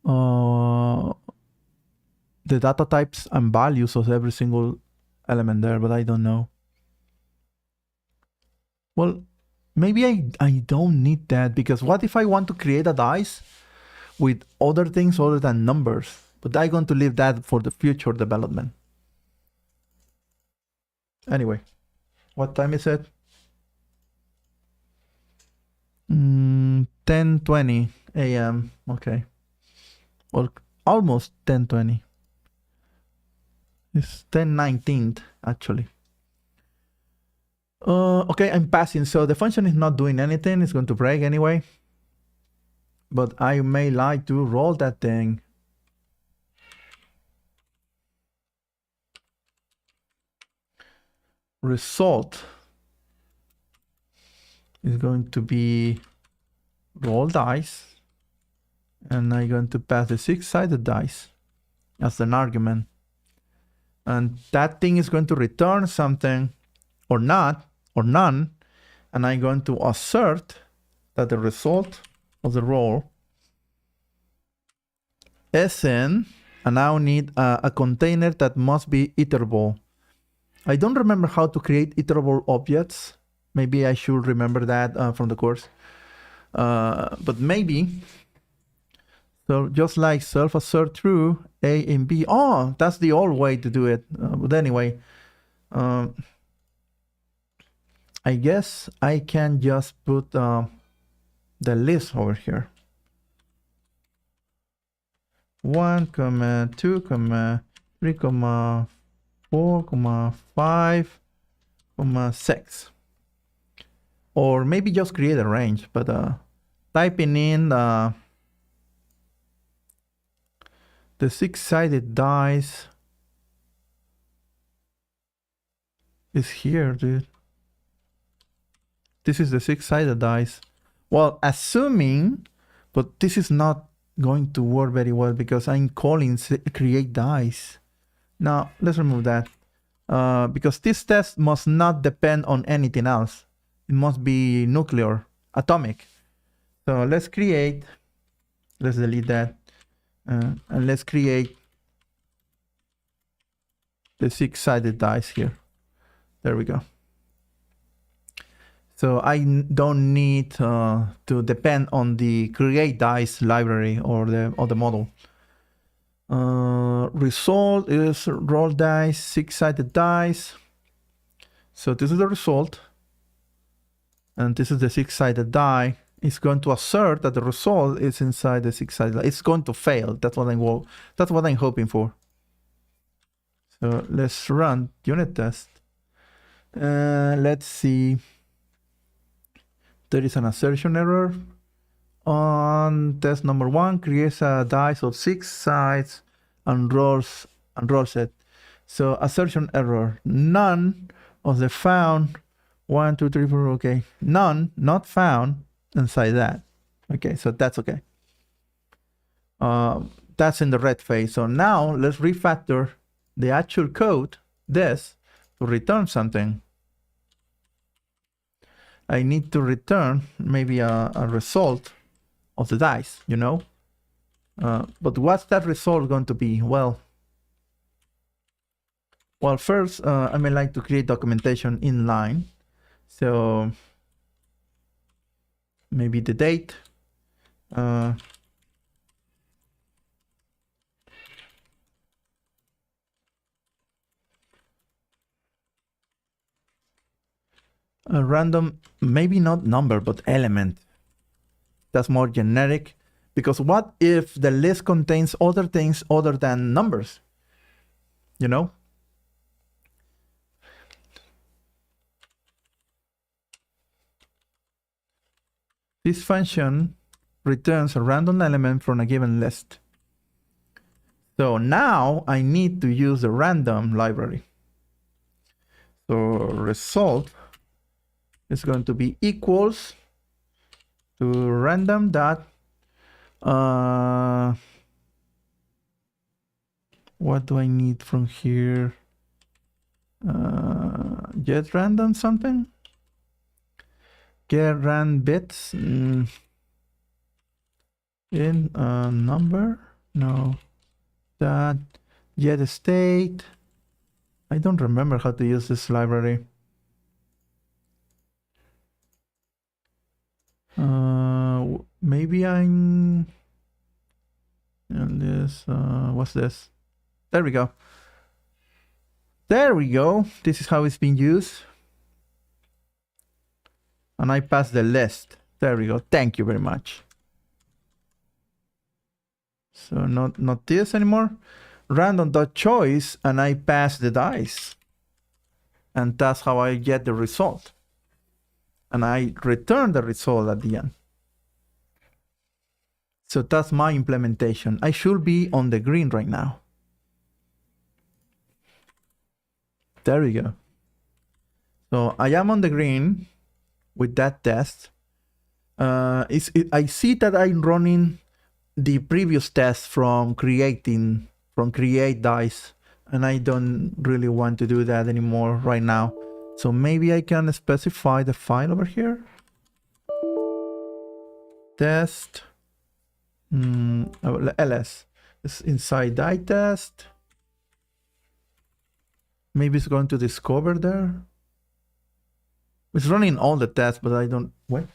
A: the data types and values of every single element there, but I don't know. Well, maybe I don't need that, because what if I want to create a dice with other things other than numbers? But I'm going to leave that for the future development. Anyway, what time is it? 10:20 a.m. Okay. Well, almost 10:20. It's 10:19 actually. Okay, I'm passing. So the function is not doing anything. It's going to break anyway. But I may like to roll that thing. Result is going to be roll dice, and I'm going to pass the 6-sided dice as an argument, and that thing is going to return something or not or none, and I'm going to assert that the result of the roll is in, and I need a container that must be iterable. I don't remember how to create iterable objects. Maybe I should remember that from the course. But maybe. So just like self-assert true, A and B. Oh, that's the old way to do it. But anyway, I guess I can just put the list over here. 1, 2, 3, 4, 5, 6. Or maybe just create a range, but typing in the 6-sided dice is here, dude. This is the 6-sided dice. Well, assuming, but this is not going to work very well because I'm calling create dice. Now, let's remove that. because this test must not depend on anything else. It must be nuclear, atomic. So let's delete that, and let's create the six-sided dice here. There we go. So I don't need to depend on the create dice library or the model. Result is roll dice, six-sided dice. So this is the result, and this is the six-sided die. It's going to assert that the result is inside the six-sided die. It's going to fail. That's what I'm hoping for. So let's run unit test. Let's see. There is an assertion error. On test number 1, creates a dice of 6 sides and rolls it. So assertion error. None of the found 1, 2, 3, 4. Okay, none, not found inside that. Okay, so that's okay. That's in the red phase. So now let's refactor the actual code, this, to return something. I need to return maybe a result of the dice, you know? But what's that result going to be? Well, first, I may like to create documentation in line. So maybe the date. A random, maybe not number, but element. That's more generic. Because what if the list contains other things other than numbers? You know? This function returns a random element from a given list. So now I need to use the random library. So result is going to be equals to random dot what do I need from here? Get random something? Get rand bits in number? No. That get state. I don't remember how to use this library. Maybe I'm and this what's this? There we go. There we go. This is how it's being used. And I pass the list. There we go. Thank you very much. So not this anymore. Random.choice, and I pass the dice. And that's how I get the result. And I return the result at the end. So that's my implementation. I should be on the green right now. There we go. So I am on the green with that test. I see that I'm running the previous test from create dice, and I don't really want to do that anymore right now. So maybe I can specify the file over here. Test ls. It's inside die test. Maybe it's going to discover there. It's running all the tests, but I don't wait.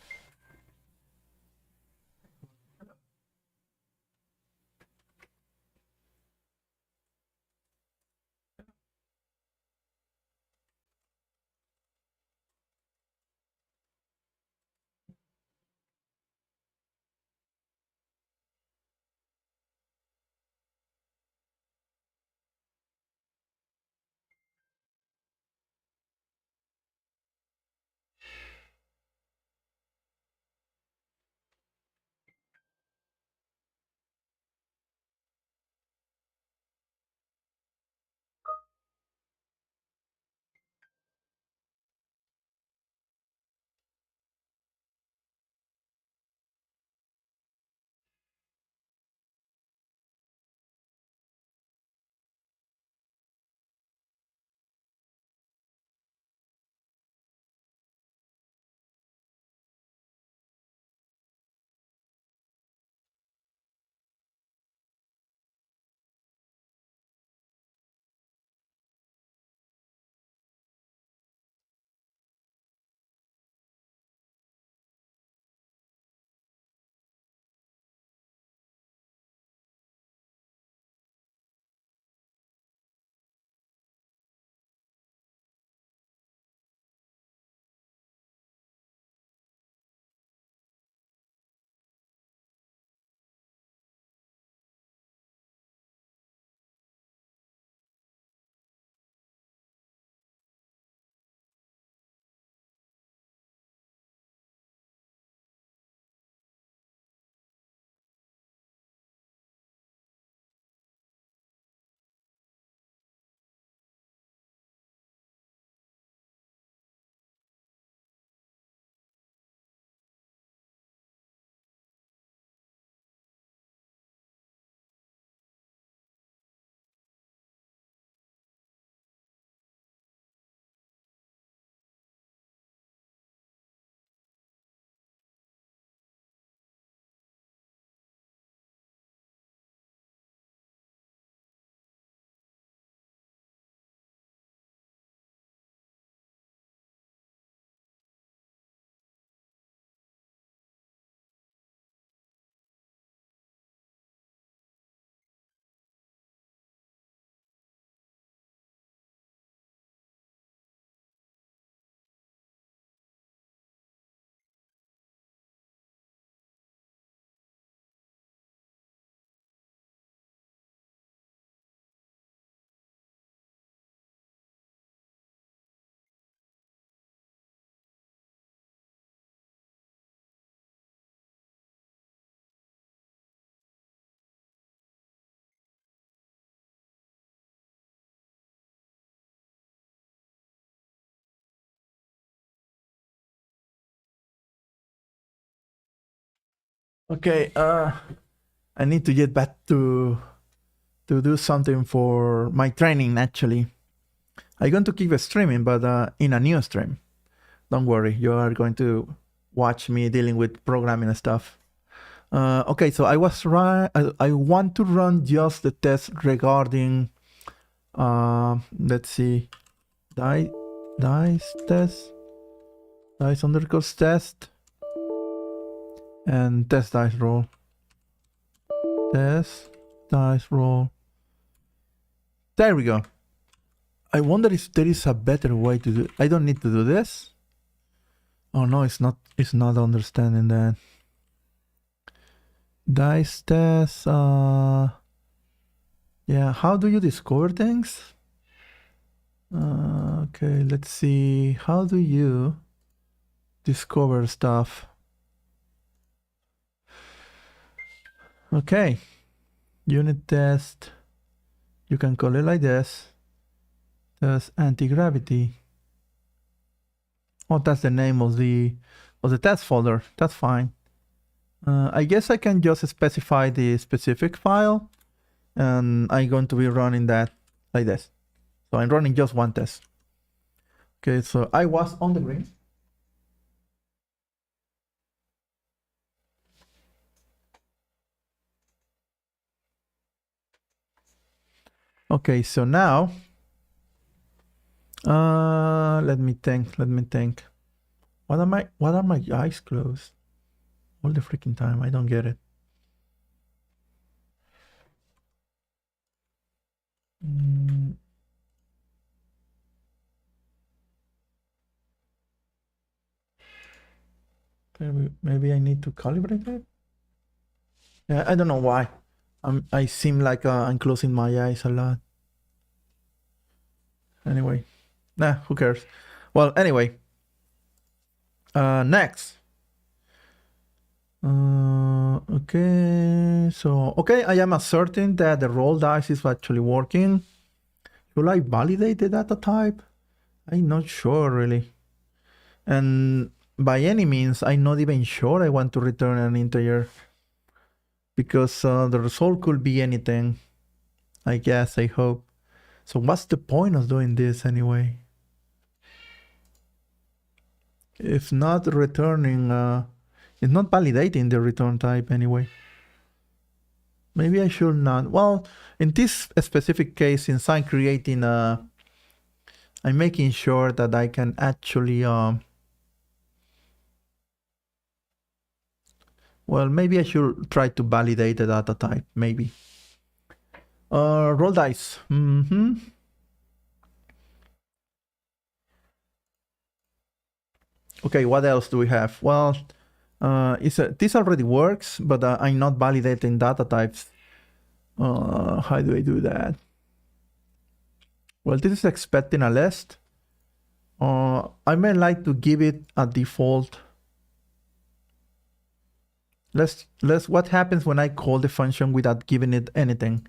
A: Okay, I need to get back to do something for my training. Actually, I'm going to keep streaming, but in a new stream. Don't worry, you are going to watch me dealing with programming and stuff. Okay, so I want to run just the test regarding. Let's see, dice test, dice underscore test, and test dice roll. Test dice roll. There we go. I wonder if there is a better way to do. I don't need to do this. Oh no, it's not. It's not understanding that. Dice test. Yeah. How do you discover things? Okay. Let's see. How do you discover stuff? Okay. Unit test. You can call it like this. Test anti-gravity. Oh, that's the name of the test folder. That's fine. I guess I can just specify the specific file, and I'm going to be running that like this. So I'm running just one test. Okay, so I was on the green. Okay, so now, let me think. What are my eyes closed? All the freaking time, I don't get it. Maybe I need to calibrate it. Yeah, I don't know why. I seem like I'm closing my eyes a lot. Anyway, nah, who cares? Well, anyway, next. Okay, so I am asserting that the roll dice is actually working. Should I validate the data type? I'm not sure really. And by any means, I'm not even sure I want to return an integer, because the result could be anything. I guess, I hope. So what's the point of doing this anyway? If not returning, it's not validating the return type anyway. Maybe I should not. Well, in this specific case, since I'm creating I'm making sure that I can actually, well, maybe I should try to validate the data type, maybe. Roll dice. Okay, what else do we have? Well, this already works, but I'm not validating data types. How do I do that? Well, this is expecting a list. I may like to give it a default. Let's what happens when I call the function without giving it anything?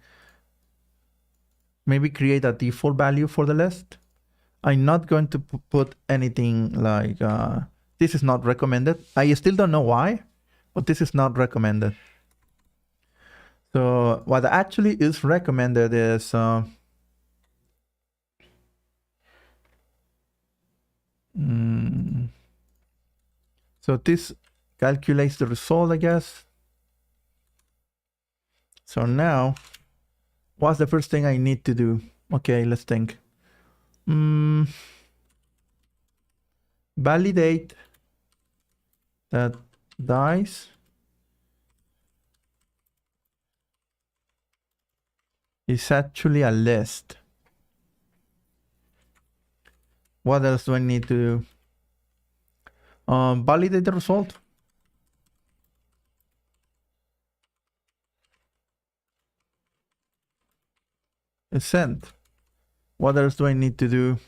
A: Maybe create a default value for the list. I'm not going to put anything like this is not recommended. I still don't know why, but this is not recommended. So what actually is recommended is so this calculates the result, I guess. So now, what's the first thing I need to do? Okay, let's think. Validate that dice is actually a list. What else do I need to do? Validate the result. It's sent. What else do I need to do?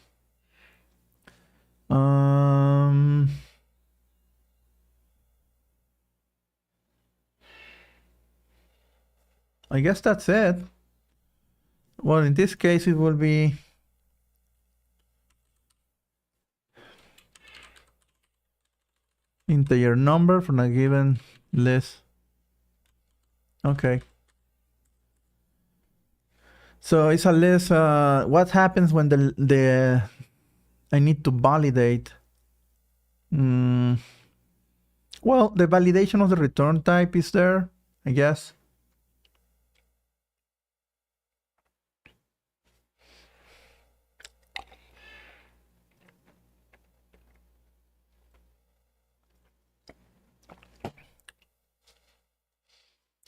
A: I guess that's it. Well, in this case, it will be integer number from a given list. Okay. So it's a list. What happens when the I need to validate? Well, the validation of the return type is there, I guess.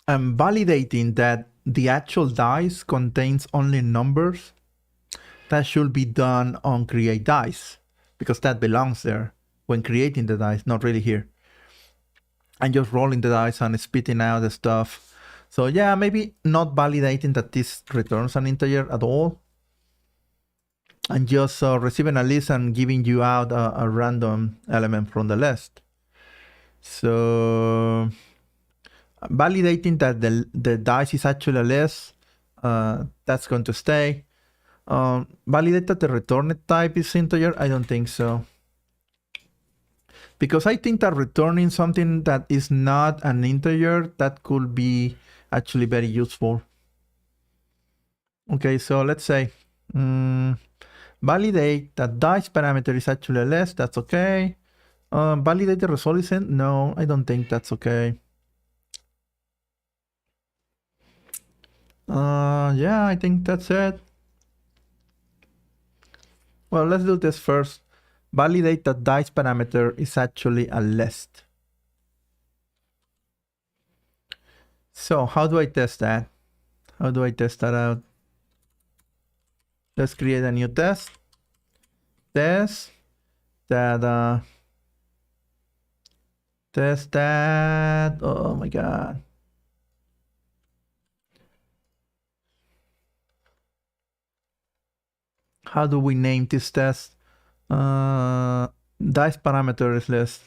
A: I'm validating that the actual dice contains only numbers. That should be done on create dice because that belongs there when creating the dice, not really here. And just rolling the dice and spitting out the stuff. So yeah, maybe not validating that this returns an integer at all. And just receiving a list and giving you out a random element from the list. So validating that the dice is actually a list, that's going to stay. Validate that the returned type is integer? I don't think so. Because I think that returning something that is not an integer, that could be actually very useful. Okay, so let's say validate that dice parameter is actually a list. That's okay. Validate the result is in? No, I don't think that's okay. Yeah, I think that's it. Well, let's do this first. Validate that dice parameter is actually a list. So how do I test that? How do I test that out? Let's create a new test. Test that, test that, oh my God. How do we name this test? Dice parameter is list.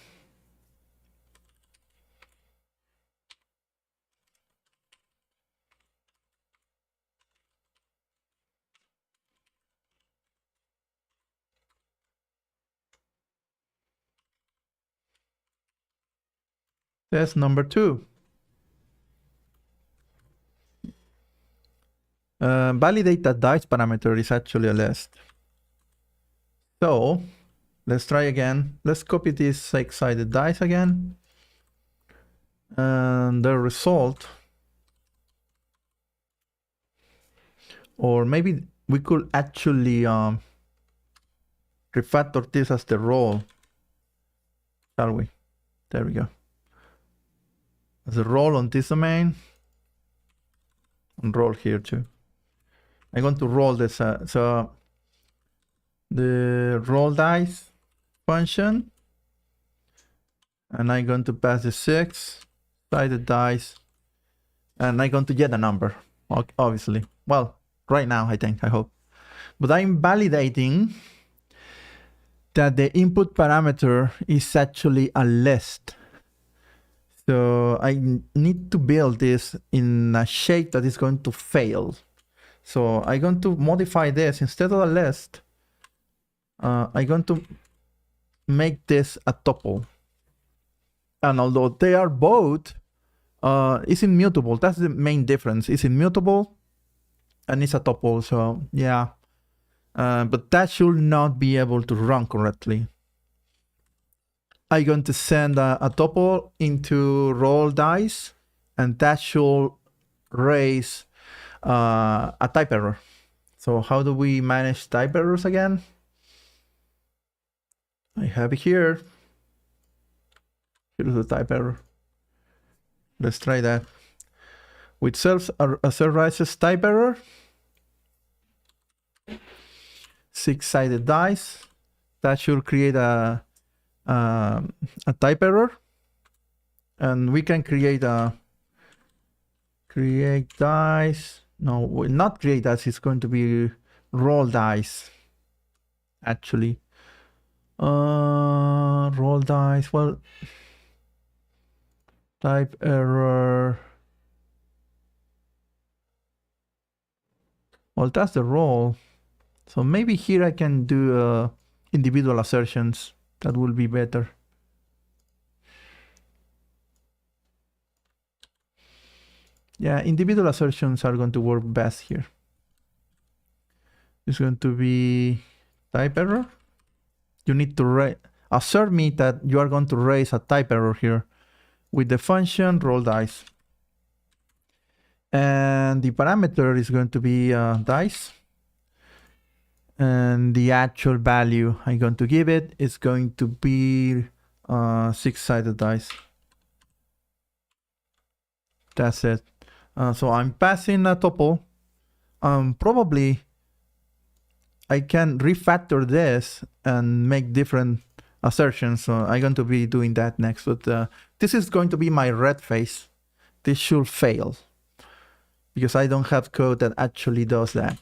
A: Test number 2. Validate that dice parameter is actually a list. So let's try again. Let's copy this 6-sided dice again. And the result, or maybe we could actually refactor this as the roll, shall we? There we go. As a roll on this domain, and roll here too. I'm going to roll this. So the roll dice function, and I'm going to pass the 6-sided dice, and I'm going to get a number, obviously. Well, right now, I hope. But I'm validating that the input parameter is actually a list. So I need to build this in a shape that is going to fail. So I'm going to modify this. Instead of a list, I'm going to make this a tuple. And although they are both, it's immutable. That's the main difference. It's immutable and it's a tuple. So yeah, but that should not be able to run correctly. I'm going to send a tuple into roll dice, and that should raise a type error. So how do we manage type errors again? I have it here. Here's the type error. Let's try that. With self-rises type error, 6-sided dice, that should create a type error, and we can create dice. No, will not create dice. It's going to be roll dice. Actually, roll dice. Well, type error. Well, that's the roll. So maybe here I can do individual assertions. That will be better. Yeah, individual assertions are going to work best here. It's going to be type error. You need to assert me that you are going to raise a type error here with the function roll dice. And the parameter is going to be dice. And the actual value I'm going to give it is going to be 6-sided dice. That's it. So I'm passing a tuple. Probably I can refactor this and make different assertions. So I'm going to be doing that next. But this is going to be my red face. This should fail because I don't have code that actually does that.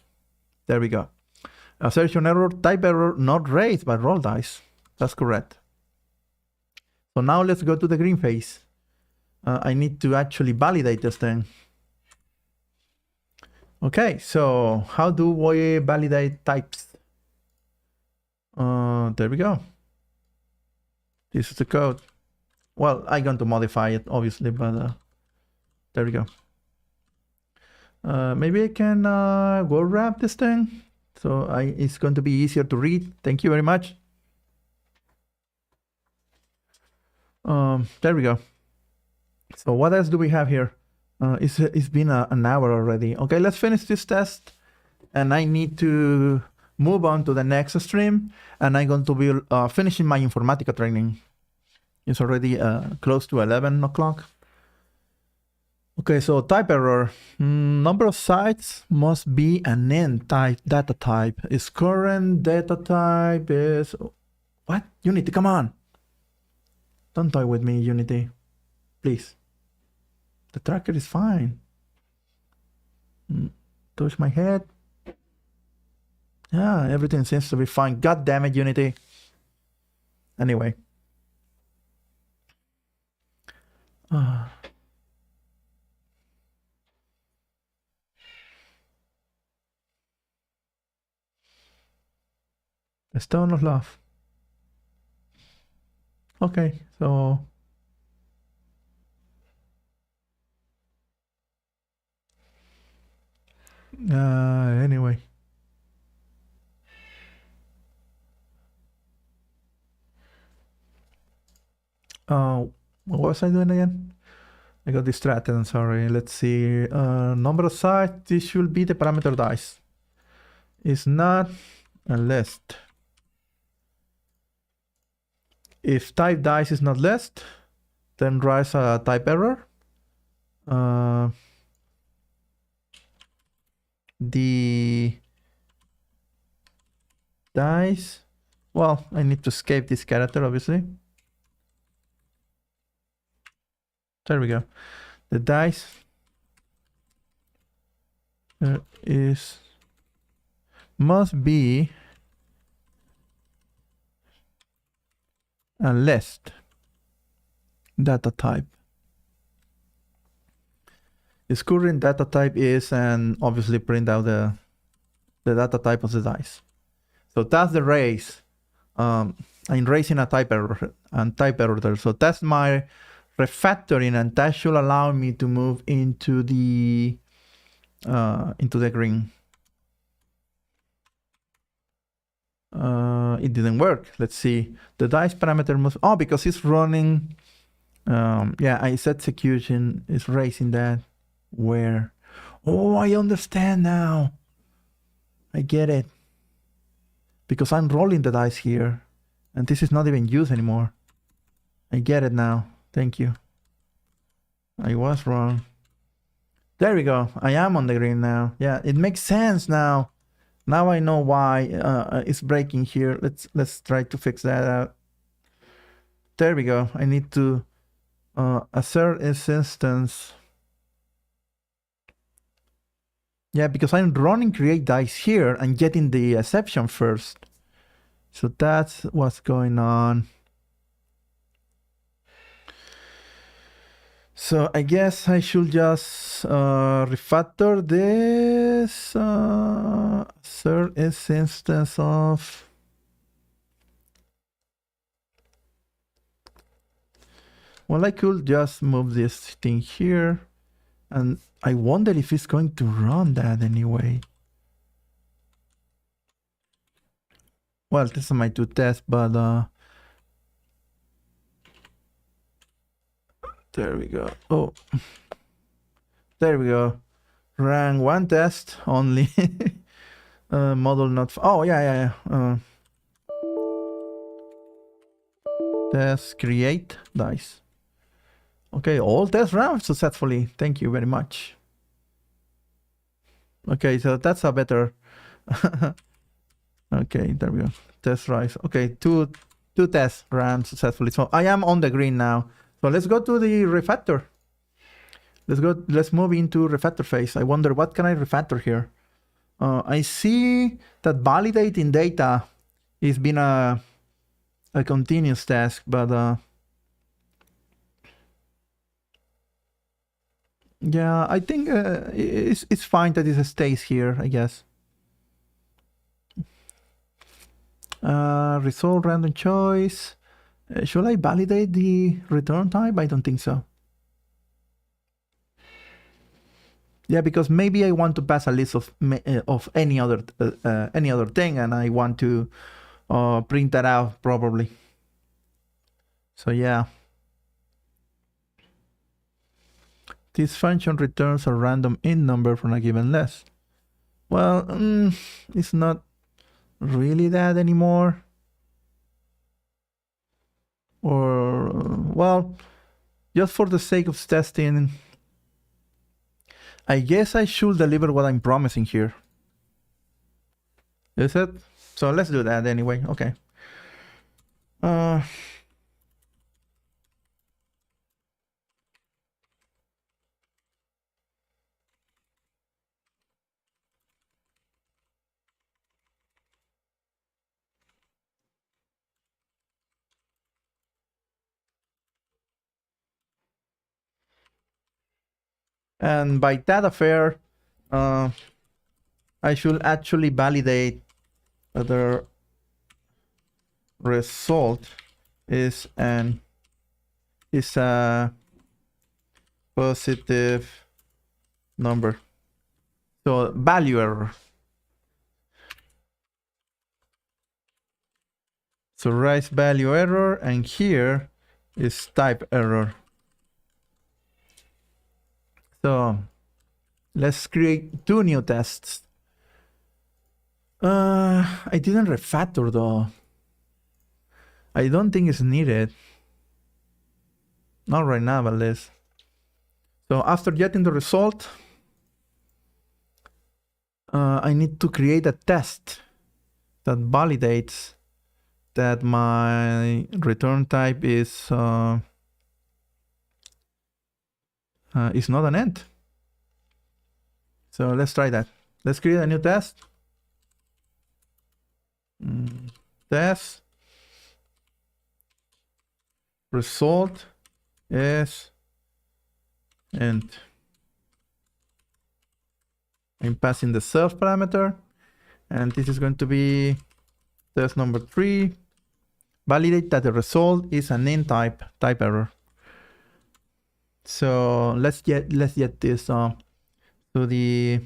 A: There we go. Assertion error, type error, not raised but roll dice. That's correct. So now let's go to the green face. I need to actually validate this thing. Okay, so how do we validate types? There we go. This is the code. Well, I'm going to modify it, obviously, but there we go. Maybe I can word wrap this thing. So it's going to be easier to read. Thank you very much. There we go. So what else do we have here? It's been an hour already. Okay, let's finish this test. And I need to move on to the next stream. And I'm going to be finishing my Informatica training. It's already close to 11 o'clock. Okay, so type error. Number of sites must be an int type data type. Its current data type is... What? Unity, come on. Don't toy with me, Unity. Please. The tracker is fine. Touch my head. Yeah, everything seems to be fine. God damn it, Unity. Anyway. The Stone of Love. Okay, so... anyway. What was I doing again? I got distracted, I'm sorry. Let's see. Number of sites, this should be the parameter dice. It's not a list. If type dice is not list, then rise a type error. The dice, well, I need to escape this character, obviously. There we go. The dice must be a list data type. Its current data type is, and obviously print out the data type of the dice. So that's the raise. I'm raising a type error and type error there. So that's my refactoring, and that should allow me to move into the green. It didn't work. Let's see. The dice parameter must, oh, because it's running. Yeah, I said execution is raising that. Where? Oh, I understand now. I get it. Because I'm rolling the dice here. And this is not even used anymore. I get it now. Thank you. I was wrong. There we go. I am on the green now. Yeah, it makes sense now. Now I know why it's breaking here. Let's try to fix that out. There we go. I need to assert its instance. Yeah, because I'm running create dice here and getting the exception first. So that's what's going on. So I guess I should just refactor this assert its instance of... Well, I could just move this thing here And I wonder if it's going to run that anyway. Well, this is my two tests, but there we go. Oh, there we go. Ran one test only. Model not. Oh, yeah. Test create dice. Okay, all tests ran successfully. Thank you very much. Okay, so that's a better. Okay, there we go. Test rise. Okay, two tests ran successfully. So I am on the green now. So let's go to the refactor. Let's move into refactor phase. I wonder what can I refactor here. I see that validating data is been a continuous task, but yeah, I think it's fine that it stays here, I guess. Result random choice. Should I validate the return type? I don't think so. Yeah, because maybe I want to pass a list of any other thing, and I want to print that out probably. So yeah. This function returns a random int number from a given list. Well, it's not really that anymore. Or, well, just for the sake of testing, I guess I should deliver what I'm promising here. Is it? So let's do that anyway. Okay. And by that affair, I should actually validate whether result is a positive number. So value error. So rise value error, and here is type error. So let's create two new tests. I didn't refactor though. I don't think it's needed. Not right now, at least. So after getting the result, I need to create a test that validates that my return type is not an int. So let's try that. Let's create a new test. Test result is int. I'm passing the self parameter, and this is going to be test number 3. Validate that the result is an int type error. So let's get this to the.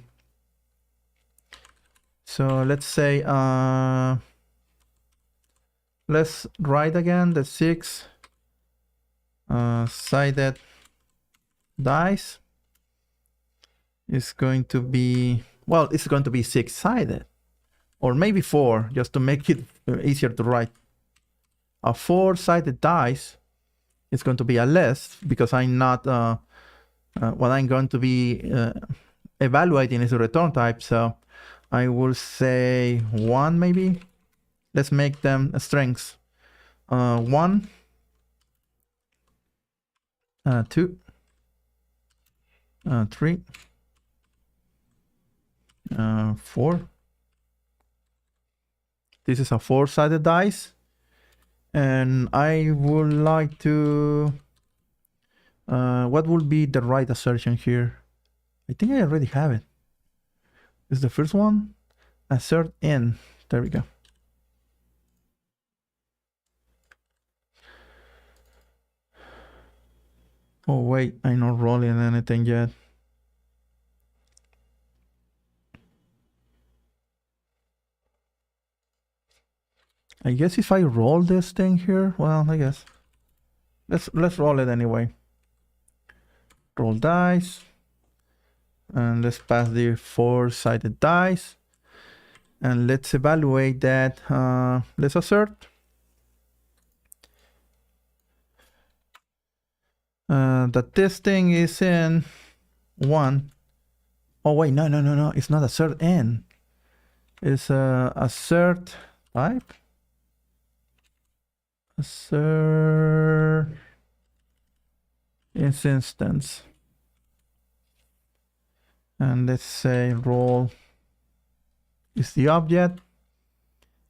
A: So let's say let's write again the 6 sided dice is going to be, well, it's going to be 6-sided, or maybe 4, just to make it easier to write. A 4-sided dice is going to be a less, because I'm not what I'm going to be evaluating is a return type. So I will say 1 maybe. Let's make them strings. 1, 2, 3, 4. This is a 4-sided dice, and I would like to. What would be the right assertion here? I think I already have it. This is the first one. Assert in. There we go. Oh wait, I'm not rolling anything yet. I guess if I roll this thing here, well, I guess let's roll it anyway. Roll dice, and let's pass the 4-sided dice, and let's evaluate that. Let's assert that this thing is in 1. Oh wait, no, it's not assert n. It's assert type. Assert is instance. And let's say roll is the object,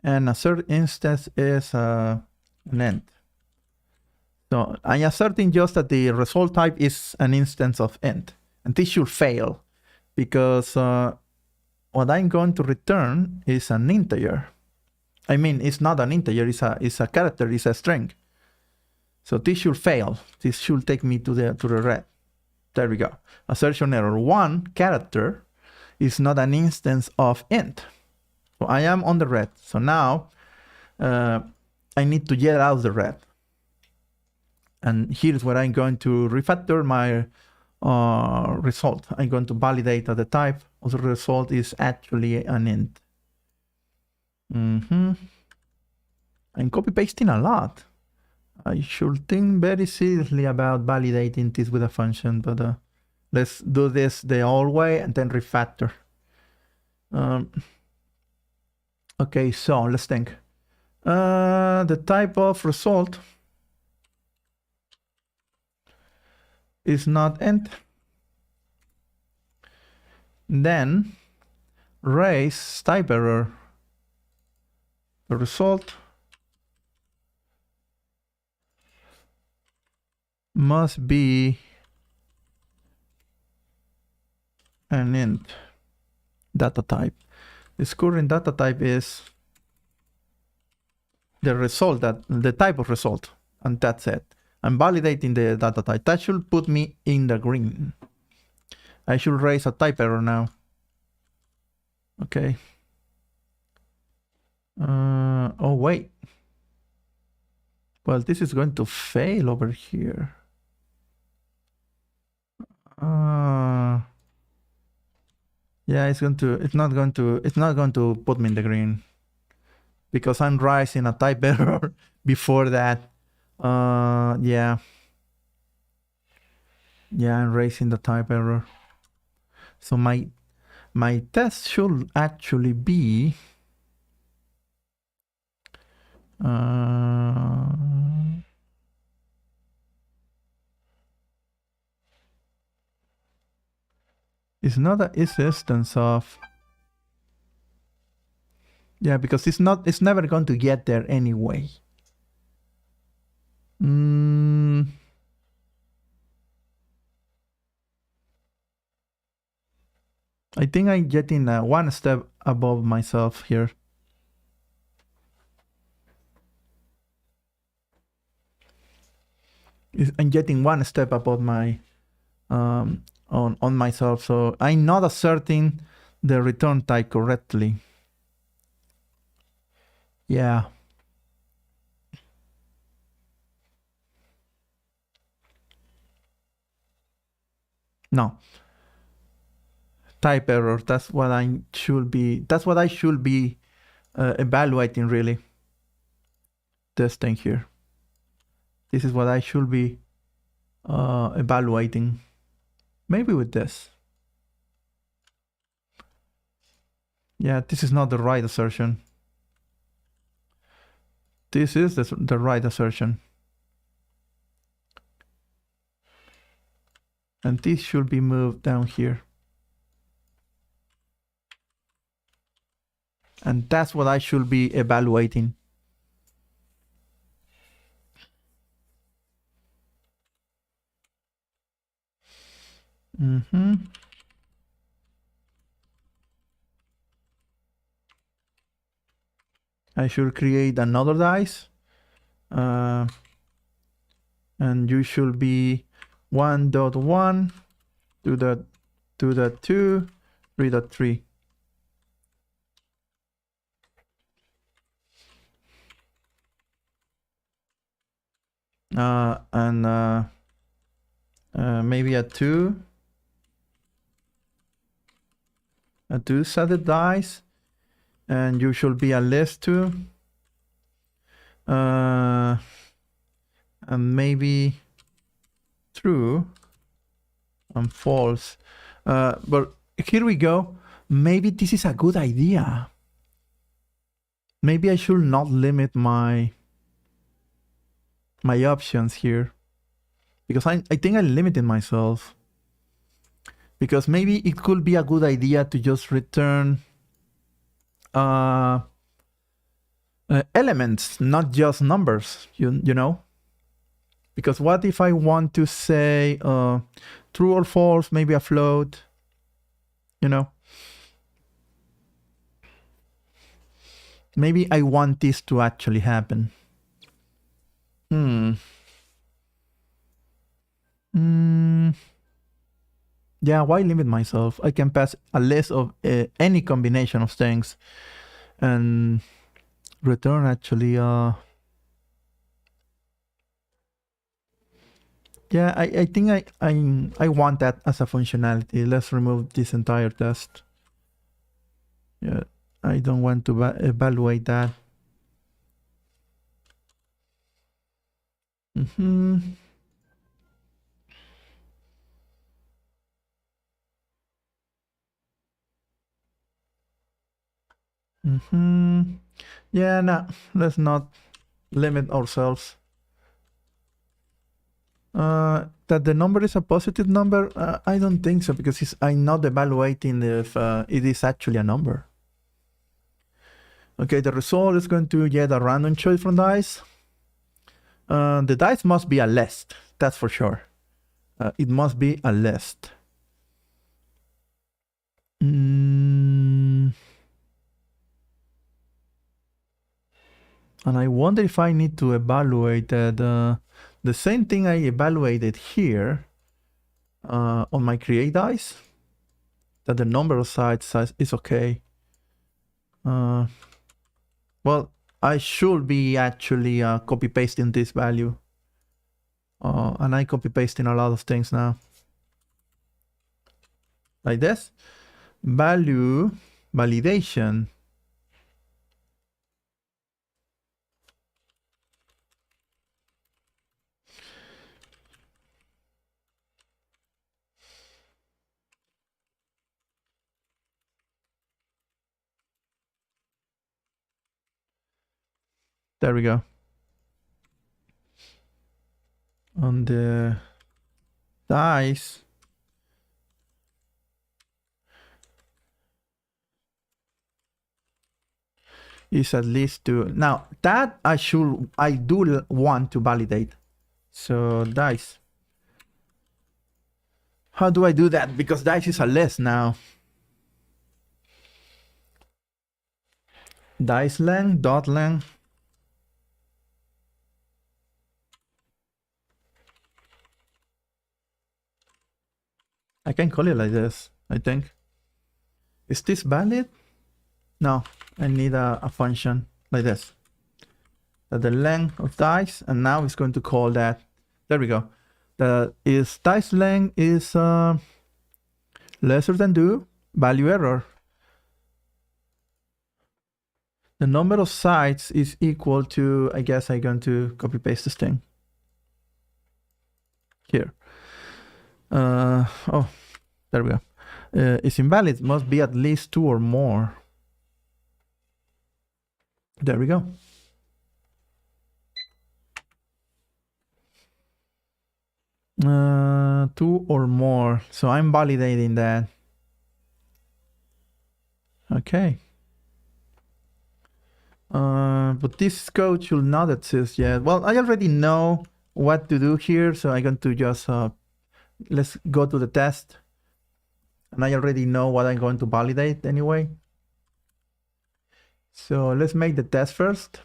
A: and assert instance is an int. So I'm asserting just that the result type is an instance of int, and this should fail because what I'm going to return is an integer. I mean, it's not an integer, it's a character, it's a string. So this should fail. This should take me to the red. There we go. Assertion error. 1 character is not an instance of int. So I am on the red. So now I need to get out the red. And here's where I'm going to refactor my result. I'm going to validate that the type of the result is actually an int. I'm copy pasting a lot. I should think very seriously about validating this with a function, but let's do this the old way and then refactor. Okay, so let's think. The type of result is not int. Then raise type error. The result must be an int data type. Its current data type is the result, that the type of result, and that's it. I'm validating the data type. That should put me in the green. I should raise a type error now. Okay. Oh wait. Well, this is going to fail over here. Yeah, it's not going to put me in the green because I'm raising a type error before that. Yeah, I'm raising the type error. So my test should actually be it's not an instance of, yeah, because it's never going to get there anyway. I think I'm getting one step above myself here. I'm getting one step above my on myself, so I'm not asserting the return type correctly. Yeah. No. Type error. That's what I should be. That's what I should be evaluating, really. This thing here. This is what I should be evaluating. Maybe with this. Yeah, this is not the right assertion. This is the right assertion. And this should be moved down here. And that's what I should be evaluating. I should create another dice. And you should be 1.1 to the 2, 3.3. and maybe a two-sided dice, and you should be at least 2. And maybe true and false. But here we go. Maybe this is a good idea. Maybe I should not limit my options here, because I think I limited myself. Because maybe it could be a good idea to just return elements, not just numbers, you know? Because what if I want to say true or false, maybe a float, you know? Maybe I want this to actually happen. Yeah, why limit myself? I can pass a list of any combination of things and return actually yeah, I think I want that as a functionality. Let's remove this entire test. Yeah, I don't want to evaluate that. Yeah, no, let's not limit ourselves. That the number is a positive number? I don't think so, because I'm not evaluating if it is actually a number. Okay, the result is going to get a random choice from dice. The dice must be a list, that's for sure. It must be a list. And I wonder if I need to evaluate the same thing I evaluated here on my create dice, that the number of sides is okay. Well, I should be actually copy pasting this value. And I copy pasting a lot of things now. Like this. Value validation. There we go. On the dice, is at least 2. Now that I do want to validate. So dice. How do I do that? Because dice is a list now. Dice length, dot length. I can call it like this, I think. Is this valid? No, I need a function like this. The length of dice, and now it's going to call that. There we go. The dice length is lesser than 2, value error. The number of sides is equal to, I guess I'm going to copy paste this thing here. Oh, there we go. It's invalid, must be at least 2 or more. There we go. Two or more. So I'm validating that. Okay. But this code should not exist yet. Well, I already know what to do here, so I'm going to just let's go to the test. And I already know what I'm going to validate anyway. So let's make the test first.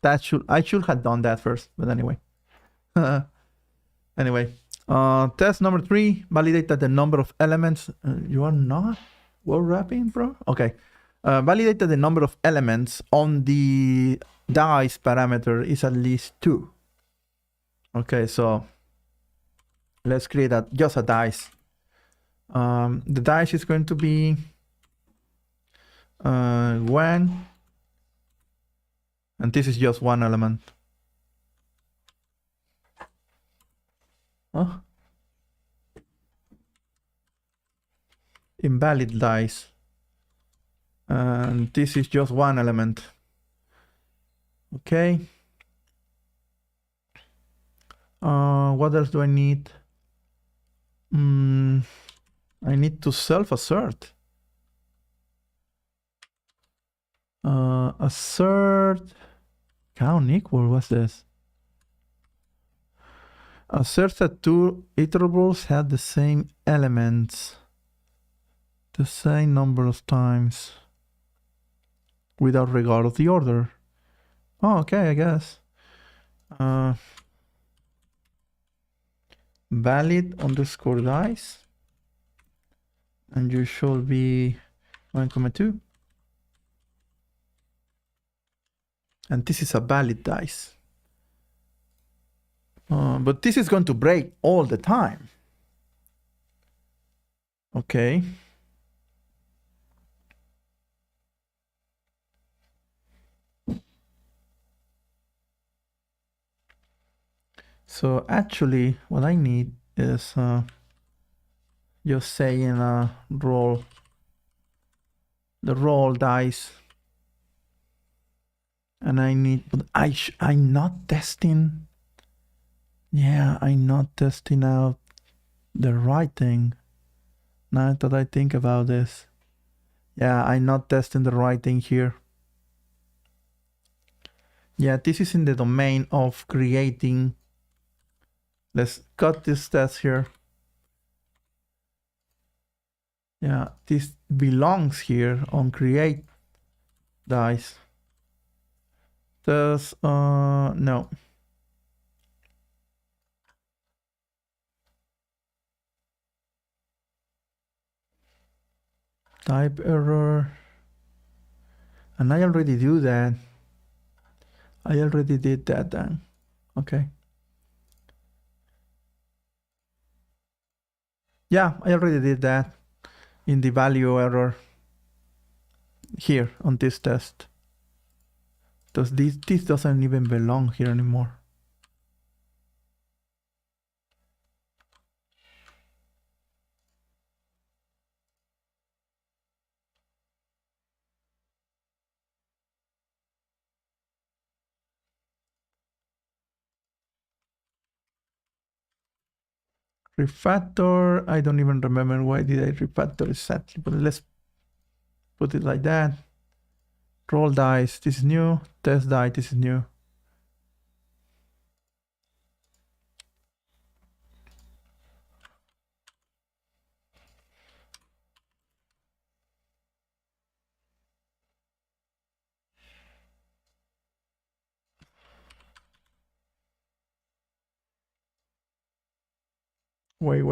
A: I should have done that first, but anyway. Anyway, test number 3, validate that the number of elements. You are not word wrapping, bro? Okay. Validate that the number of elements on the dice parameter is at least 2. Okay, so let's create just a dice. The dice is going to be 1, and this is just one element. Oh. Invalid dice. And this is just one element. Okay. What else do I need? I need to self-assert. Assert count equal. What's this? Assert that two iterables have the same elements the same number of times without regard of the order. Oh, okay, I guess. Valid underscore dice, and you should be 1,2. And this is a valid dice. But this is going to break all the time. Okay. So actually, what I need is just saying roll the roll dice, and I need. But I'm not testing. Yeah, I'm not testing out the right thing. Now that I think about this, yeah, I'm not testing the right thing here. Yeah, this is in the domain of creating. Let's cut this test here. Yeah, this belongs here on create dice. Thus, no. Type error. And I already do that. I already did that then. Okay. Yeah, I already did that in the value error here on this test. Because this doesn't even belong here anymore. Refactor, I don't even remember why did I refactor exactly, but let's put it like that. Roll dice, this is new. Test die, this is new. Wait.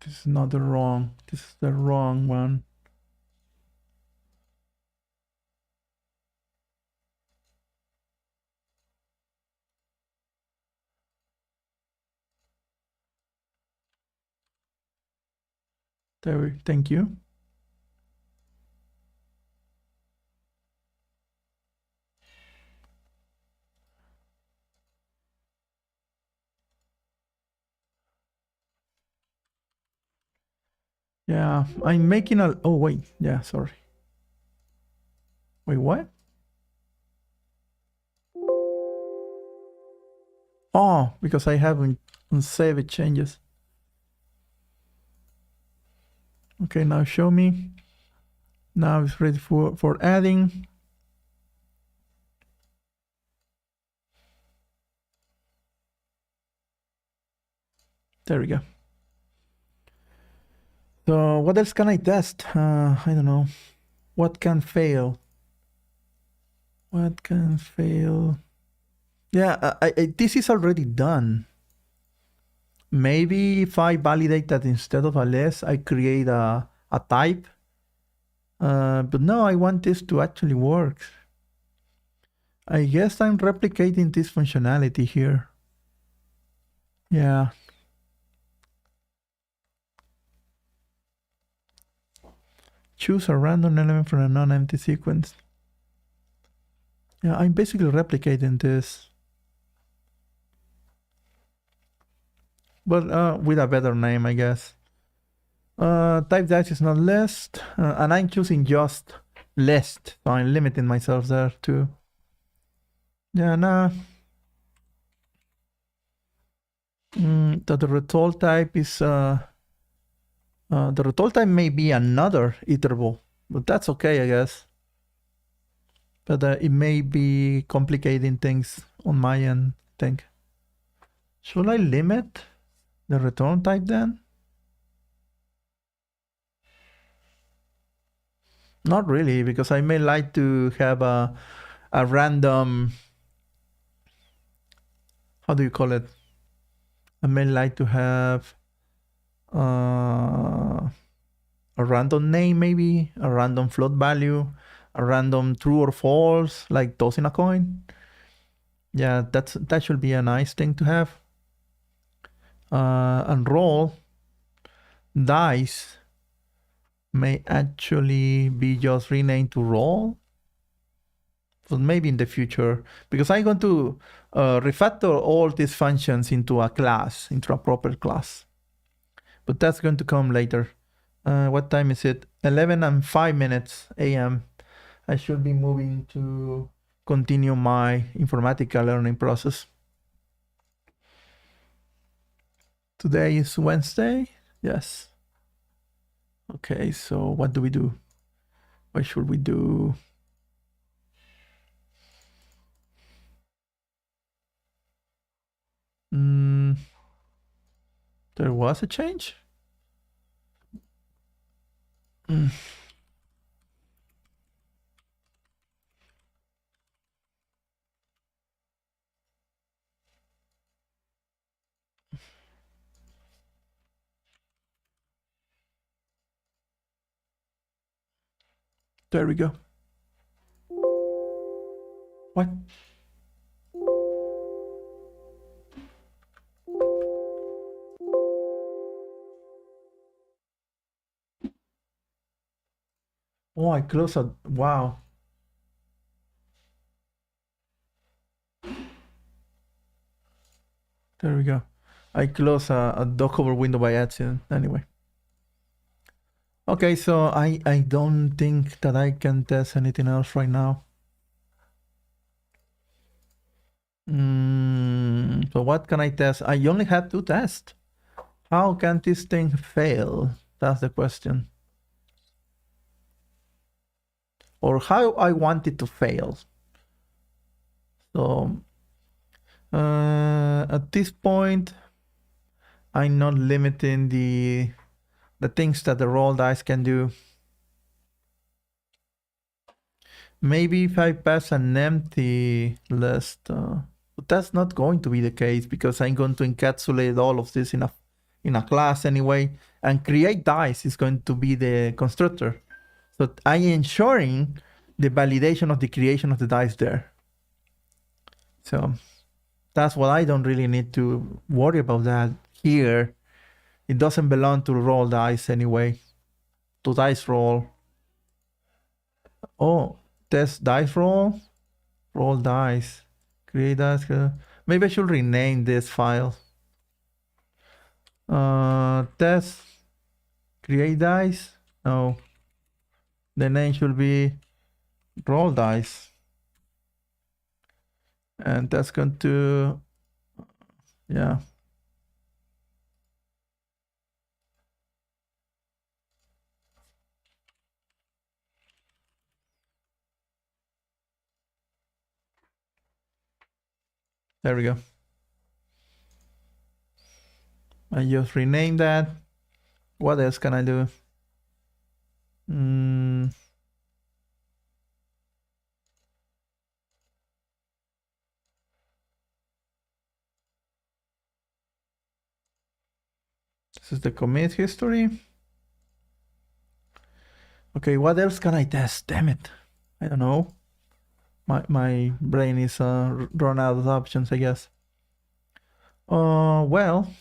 A: This is not the wrong. This is the wrong one. There, thank you. Yeah, I'm making a, oh wait, yeah, sorry. Wait, what? Oh, because I haven't saved changes. Okay, now show me. Now it's ready for adding. There we go. So what else can I test? I don't know. What can fail? What can fail? Yeah, this is already done. Maybe if I validate that instead of a less, I create a type. But no, I want this to actually work. I guess I'm replicating this functionality here. Yeah. Choose a random element from a non-empty sequence. Yeah, I'm basically replicating this, but with a better name, I guess. Type dice is not list, and I'm choosing just list, so I'm limiting myself there too. Yeah, nah. That the result type is the result type may be another iterable, but that's okay, I guess. But it may be complicating things on my end, I think. Should I limit the return type then? Not really, because I may like to have a random, how do you call it? I may like to have a random name, maybe a random float value, a random true or false, like tossing a coin. Yeah, that should be a nice thing to have. And roll dice may actually be just renamed to roll. So maybe in the future, because I'm going to refactor all these functions into a class, into a proper class. But that's going to come later. What time is it? 11:05 a.m. I should be moving to continue my informatica learning process. Today is Wednesday. Yes. Okay, so what do we do? What should we do? There was a change? There we go. What? Oh, I closed a... Wow. There we go. I closed a dockable window by accident. Anyway. Okay, so I don't think that I can test anything else right now. So what can I test? I only had 2 tests. How can this thing fail? That's the question. Or how I want it to fail. So at this point, I'm not limiting the things that the roll dice can do. Maybe if I pass an empty list, but that's not going to be the case because I'm going to encapsulate all of this in a class anyway, and create dice is going to be the constructor. So I'm ensuring the validation of the creation of the dice there. So that's what I don't really need to worry about that here. It doesn't belong to roll dice anyway. To dice roll. Oh, test dice roll. Roll dice. Create dice. Maybe I should rename this file. Test. Create dice. No. The name should be roll dice. And that's going to, yeah. There we go. I just rename that. What else can I do? This is the commit history. Okay, what else can I test? Damn it. I don't know. My brain is run out of options, I guess. Well,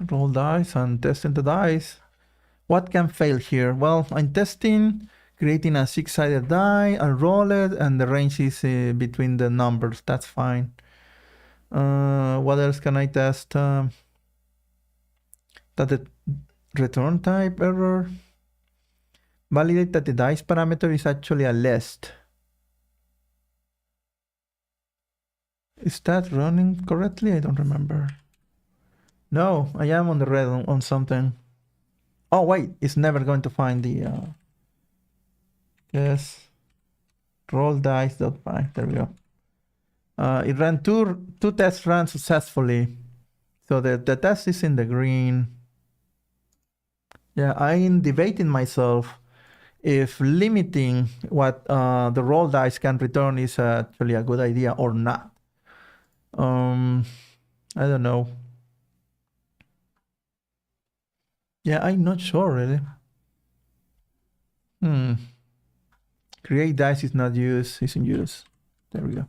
A: roll dice and testing the dice. What can fail here? Well, I'm testing, creating a six-sided die, I roll it, and the range is between the numbers. That's fine. What else can I test? That the return type error. Validate that the dice parameter is actually a list. Is that running correctly? I don't remember. No, I am on the red on something. Oh wait, it's never going to find the yes. Roll dice.py. There we go. It ran two tests ran successfully. So the test is in the green. Yeah, I'm debating myself if limiting what the roll dice can return is actually a good idea or not. I don't know. Yeah, I'm not sure really. Create dice is not used, is in use. There we go.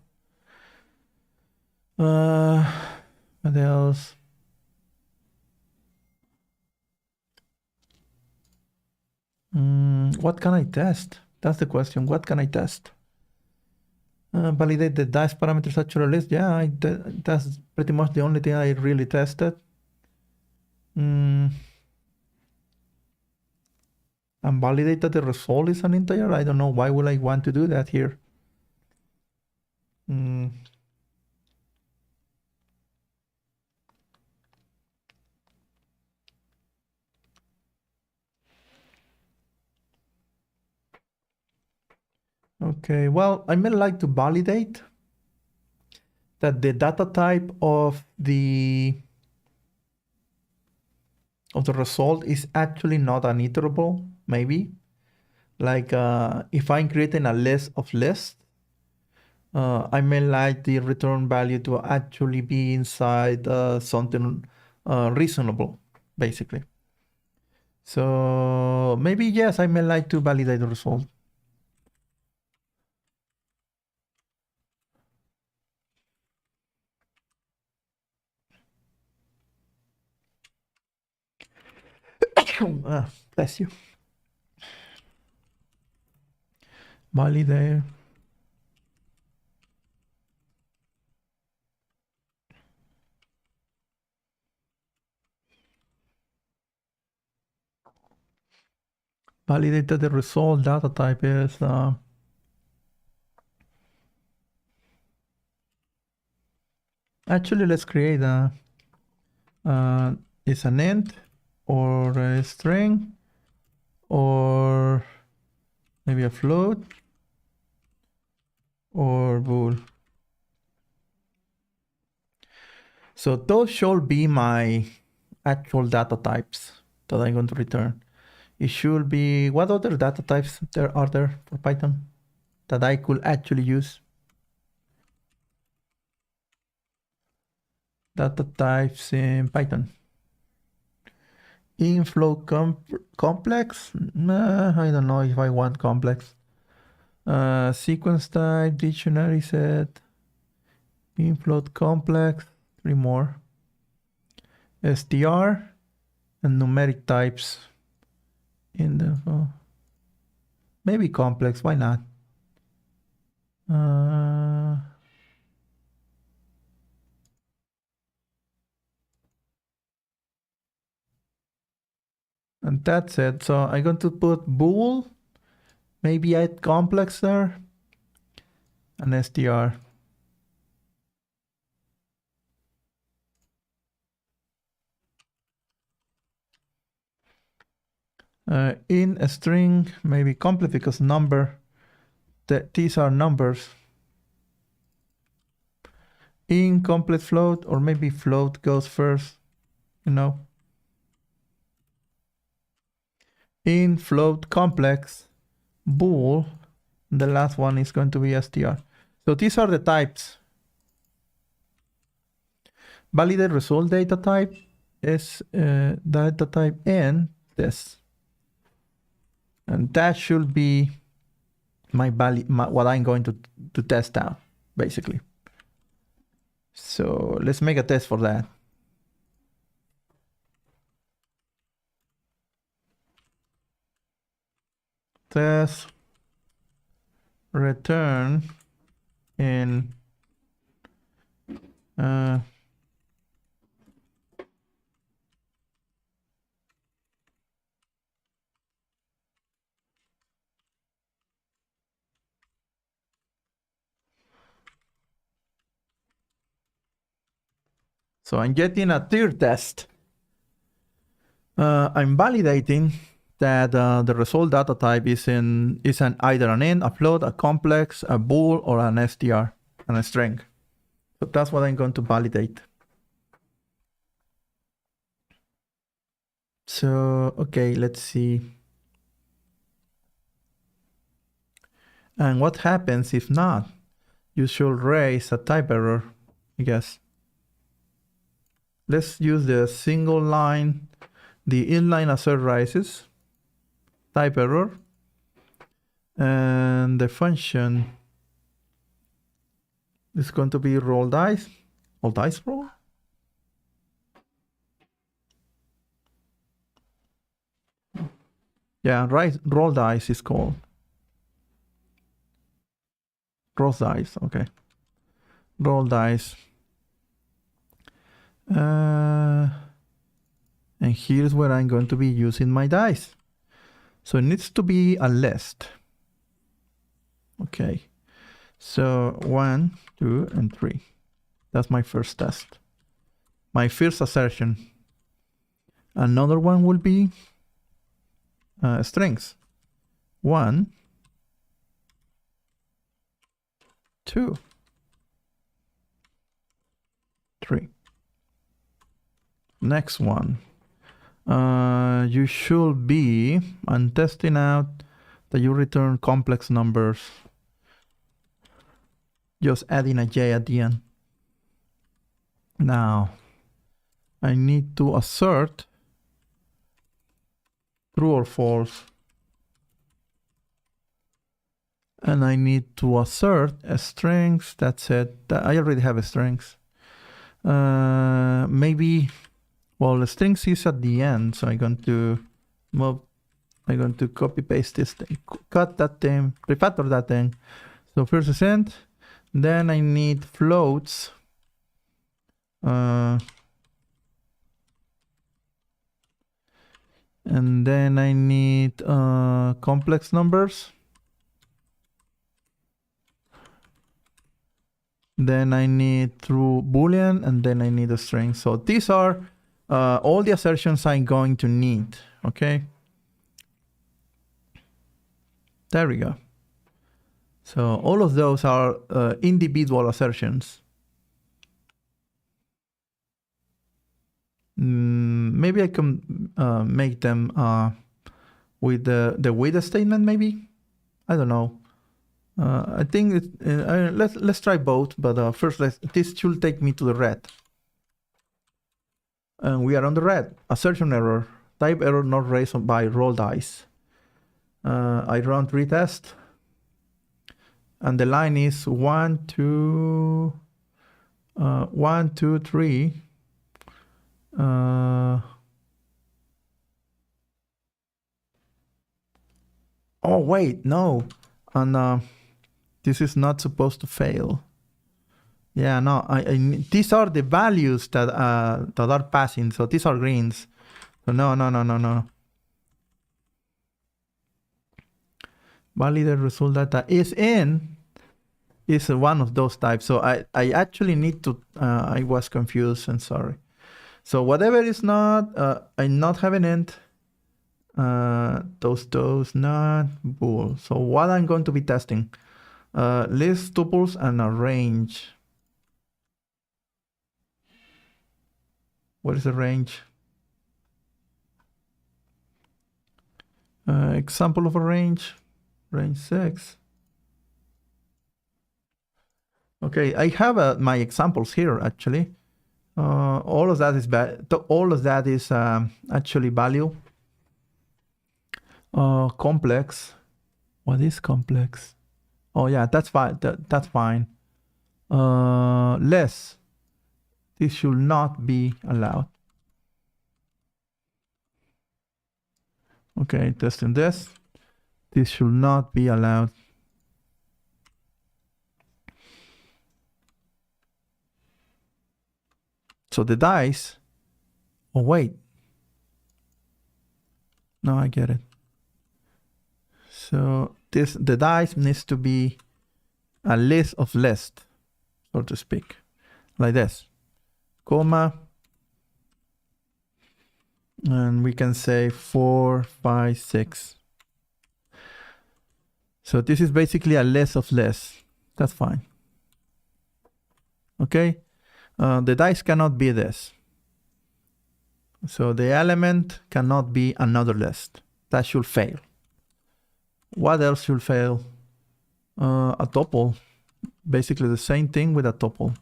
A: What else? What can I test? That's the question. What can I test? Validate the dice parameters actual list. Yeah, that's pretty much the only thing I really tested. And validate that the result is an integer. I don't know why would I want to do that here. Okay, well, I may like to validate that the data type of the result is actually not an iterable, maybe. Like if I'm creating a list of lists, I may like the return value to actually be inside something reasonable, basically. So maybe, yes, I may like to validate the result. Bless you. Validate. Validate that the result data type is actually, let's create a is an int or a string or maybe a float or bool. So those should be my actual data types that I'm going to return. It should be, what other data types there are there for Python that I could actually use? Data types in Python. Inflow complex? I don't know if I want complex. Sequence type, dictionary set, infloat complex, 3 more. str and numeric types in the maybe complex, why not? And that's it. So I'm going to put bool, maybe add complex there, and str. In a string, maybe complex because number, these are numbers. In complete float, or maybe float goes first, you know. In float complex, bool, the last one is going to be str. So these are the types. Validate result data type is data type n this. And that should be my value, what I'm going to test out, basically. So let's make a test for that. Test return in so I'm getting a tier test. I'm validating that the result data type is either an int, a float, a complex, a bool, or an str, and a string. So that's what I'm going to validate. So, okay, let's see. And what happens if not? You should raise a type error, I guess. Let's use the single line, the inline assert rises, type error, and the function is going to be roll dice, or dice roll. Yeah, right, roll dice is called. Roll dice, okay. Roll dice. And here's where I'm going to be using my dice. So it needs to be a list. Okay. So 1, 2, and 3. That's my first test. My first assertion. Another one will be strings. 1, 2, 3. Next one. You should be, I'm testing out that you return complex numbers. Just adding a j at the end. Now, I need to assert true or false. And I need to assert strings. That's it. I already have strings. Maybe, well, the strings is at the end. So I'm going to move. I'm going to copy paste this thing, cut that thing, refactor that thing. So first is int. Then I need floats. And then I need complex numbers. Then I need true Boolean, and then I need a string. So these are all the assertions I'm going to need, okay? There we go. So all of those are individual assertions. Maybe I can make them with the with statement, maybe? I don't know. I think let's try both, but first this should take me to the red. And we are on the red. Assertion error. Type error not raised by roll dice. I run retest. And the line is 1, 2, 1, 2, 3. Oh wait, no. And this is not supposed to fail. Yeah, no. These are the values that are passing. So these are greens. So no. Validate result data is one of those types. So I actually need to. I was confused and sorry. So whatever is not, I'm not having int. Those not bool. So what I'm going to be testing, list tuples and a range. What is the range? Example of a range 6. Okay, I have my examples here actually. All of that is bad. All of that is actually value. Complex. What is complex? Oh yeah, that's fine. That's fine. Less. This should not be allowed. Okay, testing this. This should not be allowed. So the dice. Oh wait. No, I get it. So the dice needs to be a list of lists, so to speak, like this, comma, and we can say 4, 5, 6. So this is basically a list of lists. That's fine. Okay, the dice cannot be this. So the element cannot be another list. That should fail. What else should fail? A tuple. Basically the same thing with a tuple.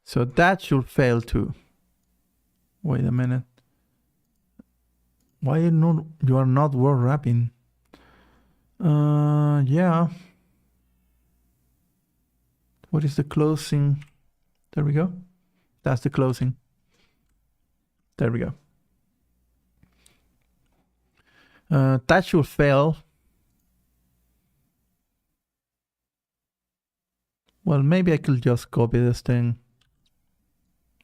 A: So that should fail too. Wait a minute. Why you are not word wrapping? Yeah. What is the closing? There we go. That's the closing. There we go. That should fail. Well, maybe I could just copy this thing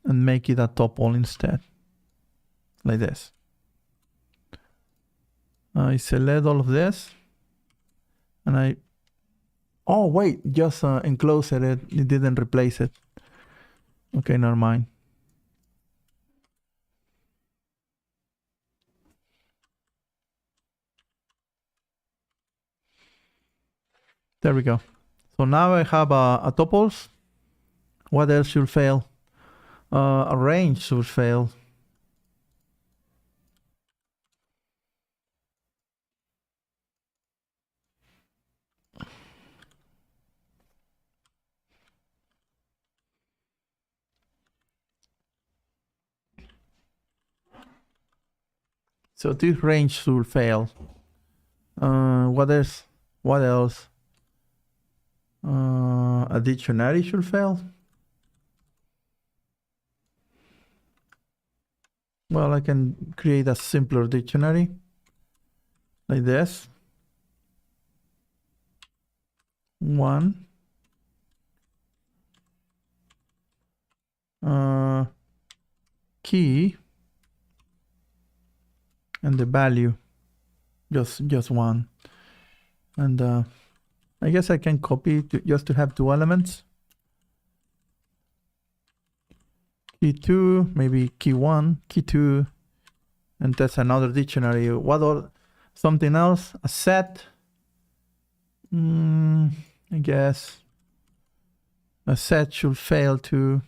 A: and make it a tuple instead. Like this. I select all of this. And I... Oh, wait. Just enclosed it. It didn't replace it. Okay, never mind. There we go. So now I have a tuples. What else should fail? A range should fail. So this range should fail. What else? What else? A dictionary should fail. Well, I can create a simpler dictionary like this. 1. Key. And the value. Just 1. And I guess I can copy just to have 2 elements. Key 2, maybe key 1, key 2, and that's another dictionary. What all? Something else? A set? I guess a set should fail too.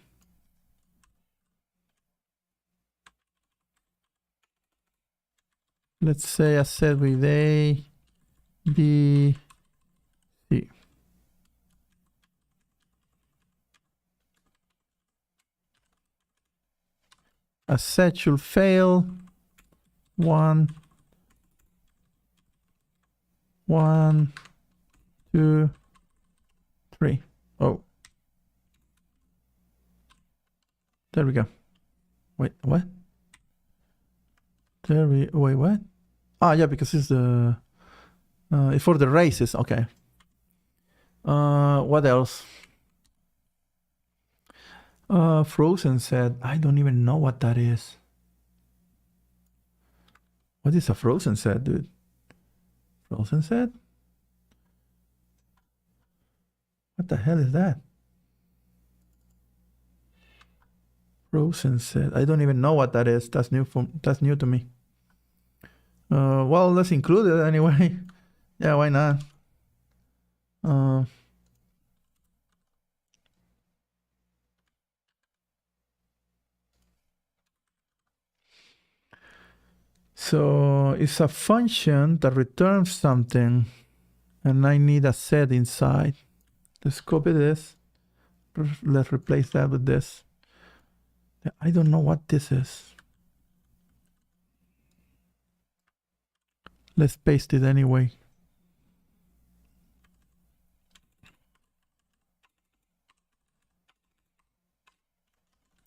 A: Let's say a set with A, B, C. A set should fail. 1, 1, 2, 3. Oh. There we go. Wait, what? Wait, what? Ah, yeah, because it's the for the races. Okay. What else? Frozen said, I don't even know what that is. What is a Frozen set, dude? Frozen set? What the hell is that? Frozen set. I don't even know what that is. That's new to me. Well, let's include it anyway. Yeah, why not? So it's a function that returns something, and I need a set inside. Let's copy this. let's replace that with this. I don't know what this is. Let's paste it anyway.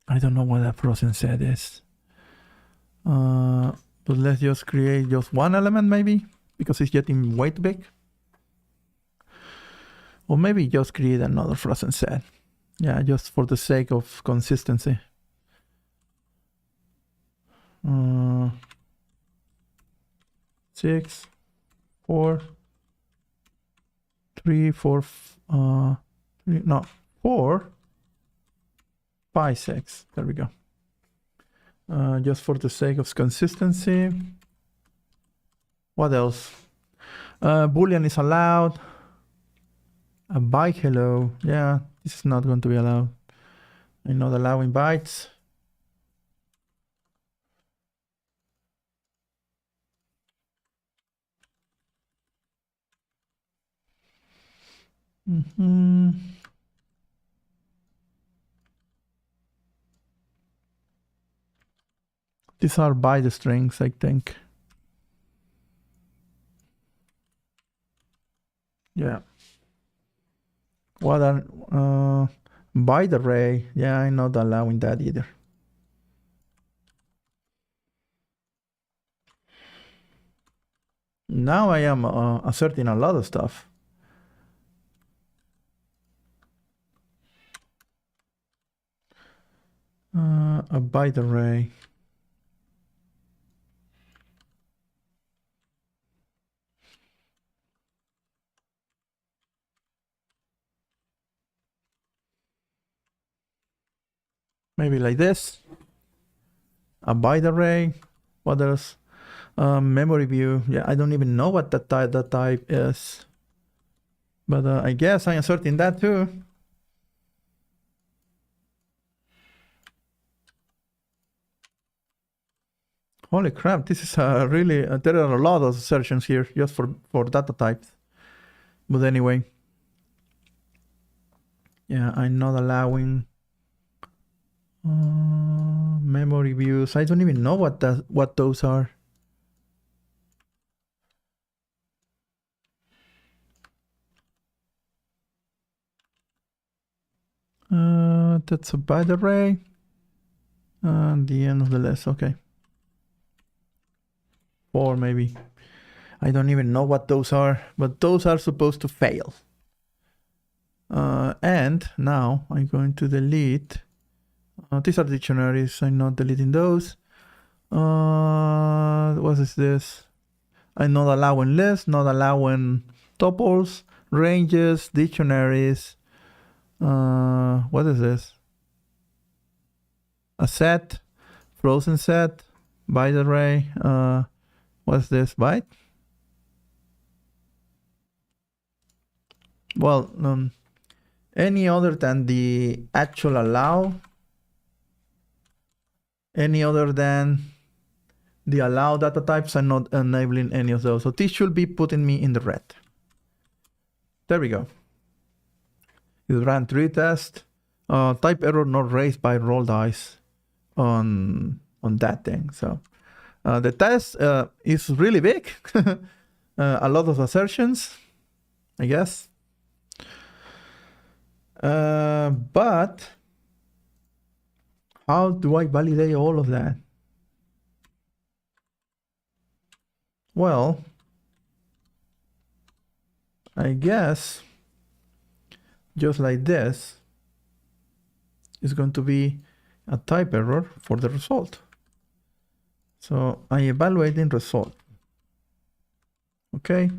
A: I don't know what that frozen set is. But let's just create just one element maybe, because it's getting way too big. Or maybe just create another frozen set. Yeah, just for the sake of consistency. 6, 4, 3, 4, 3, no, 4, 5, 6. There we go. Just for the sake of consistency. What else? Boolean is allowed. A byte hello. Yeah, this is not going to be allowed. I'm not allowing bytes. These are byte strings, I think. Yeah. What are byte array? Yeah, I'm not allowing that either. Now I am asserting a lot of stuff. A byte array. Maybe like this. A byte array. What else? Memory view. Yeah, I don't even know what that type is. But I guess I'm asserting that too. Holy crap, this is really, there are a lot of assertions here just for data types. But anyway. Yeah, I'm not allowing memory views. I don't even know what those are. That's a byte array. The end of the list, okay. 4 maybe. I don't even know what those are, but those are supposed to fail. And now I'm going to delete. These are dictionaries. I'm not deleting those. What is this? I'm not allowing lists, not allowing tuples, ranges, dictionaries. What is this? A set, frozen set, byte array. What's this? Byte? Well, any other than the actual allow, any other than the allow data types, I'm not enabling any of those. So this should be putting me in the red. There we go. It ran 3 tests. Type error not raised by roll dice on that thing. So the test is really big. A lot of assertions, I guess. But how do I validate all of that? Well, I guess just like this is going to be a type error for the result. So I'm evaluating result. Okay.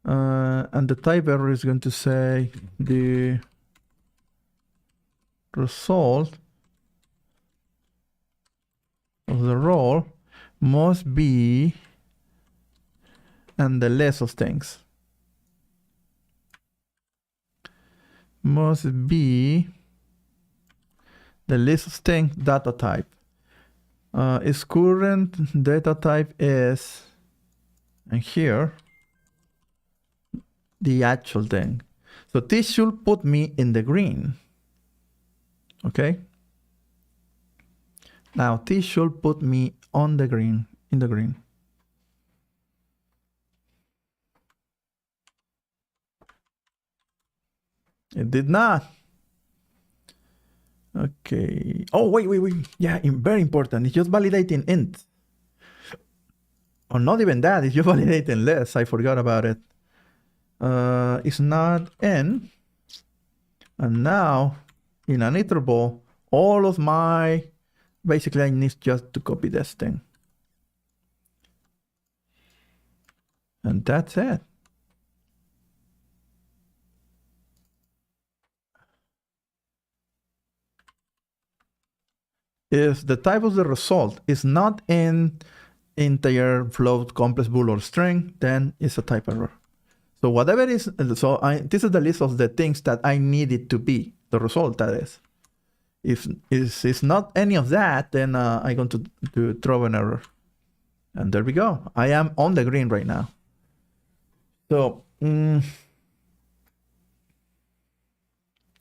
A: And the type error is going to say the result of the roll must be, and the list of things must be the list of things data type. Its current data type is, and here, the actual thing. So this should put me in the green. Okay. Now this should put me on the green, in the green. It did not. Okay. Oh, wait. Yeah, very important. It's just validating int. Or not even that. It's just validating less. I forgot about it. It's not n. And now, in an iterable, all of my... Basically, I need just to copy this thing. And that's it. If the type of the result is not in integer, float, complex, bool, or string, then it's a type error. So whatever it is, this is the list of the things that I need it to be, the result that is. If it's not any of that, then I'm going to throw an error. And there we go. I am on the green right now. So,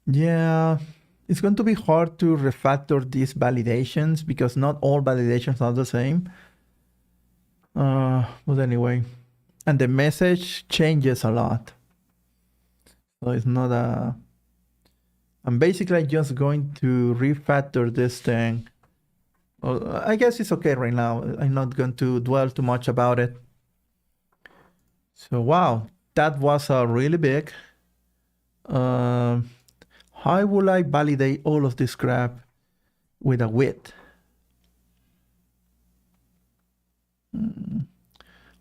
A: yeah, it's going to be hard to refactor these validations because not all validations are the same. But anyway, and the message changes a lot. So it's not a... I'm basically just going to refactor this thing. Well, I guess it's okay right now. I'm not going to dwell too much about it. So wow, that was really big. How will I validate all of this crap with a width?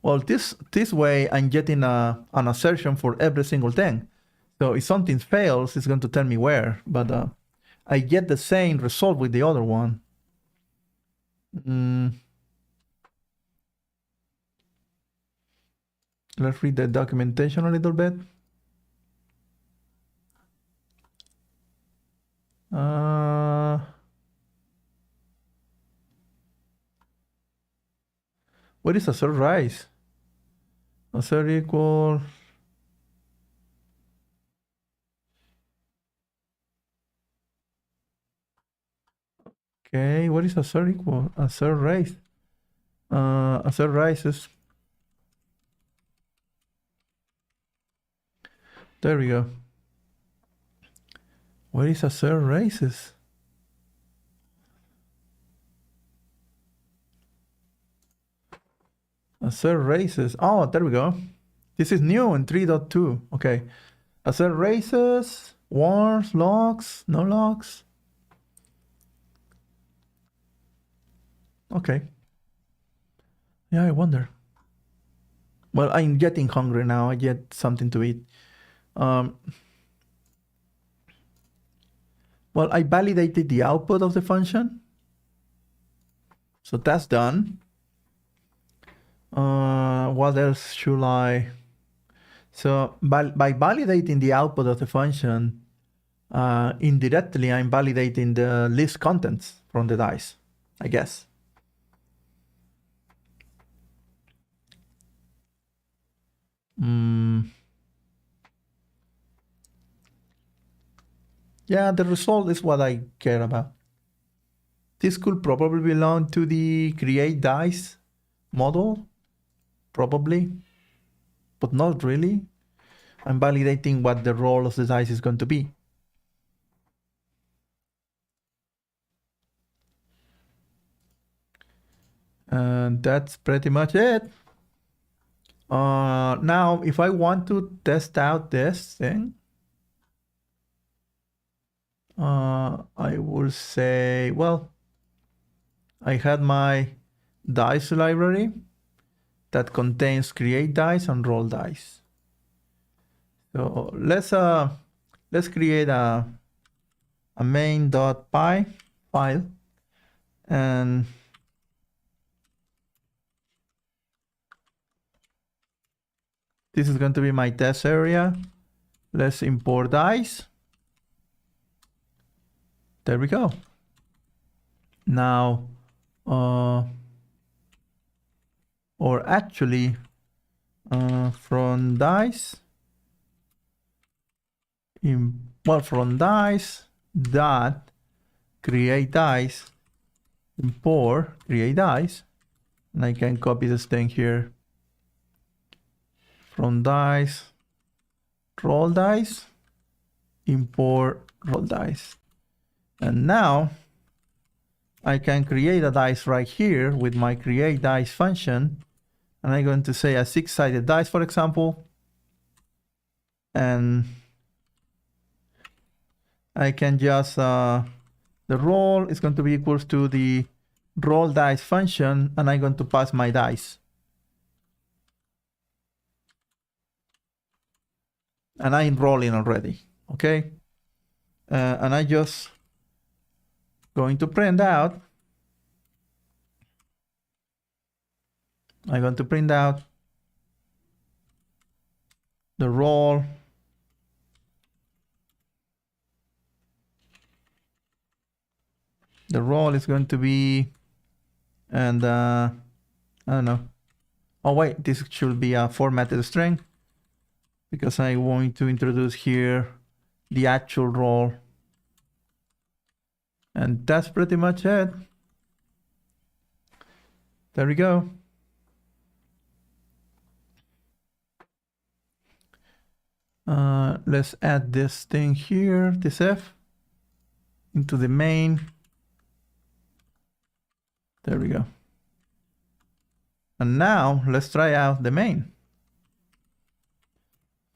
A: Well, this way I'm getting an assertion for every single thing. So if something fails, it's going to tell me where, but I get the same result with the other one. Let's read the documentation a little bit. What is assert rise? Assert equal... Okay, what is assert equal? Assert rise. Assert rises. There we go. What is assert rises? Assert raises. Oh, there we go. This is new in 3.2. Okay. Assert raises, wars, logs, no logs. Okay. Yeah, I wonder. Well, I'm getting hungry now. I get something to eat. Well, I validated the output of the function. So that's done. What else should I... So by validating the output of the function, indirectly, I'm validating the list contents from the dice, I guess. Yeah, the result is what I care about. This could probably belong to the create dice model, probably, but not really. I'm validating what the role of the dice is going to be. And that's pretty much it. Now, if I want to test out this thing, I will say, well, I had my dice library that contains create dice and roll dice. So let's create a main.py file, and this is going to be my test area. Let's import dice. There we go. Now, or actually, from dice, from dice dot create dice, import create dice, and I can copy this thing here from dice, roll dice, import roll dice. And now I can create a dice right here with my create dice function. And I'm going to say a 6-sided dice, for example. And I can just, the roll is going to be equals to the roll dice function, and I'm going to pass my dice. And I'm rolling already, okay? And I just going to print out. I'm going to print out the roll. The roll is going to be, and I don't know. Oh wait, this should be a formatted string because I want to introduce here the actual roll. And that's pretty much it. There we go. Let's add this thing here, this F, into the main. There we go. And now let's try out the main.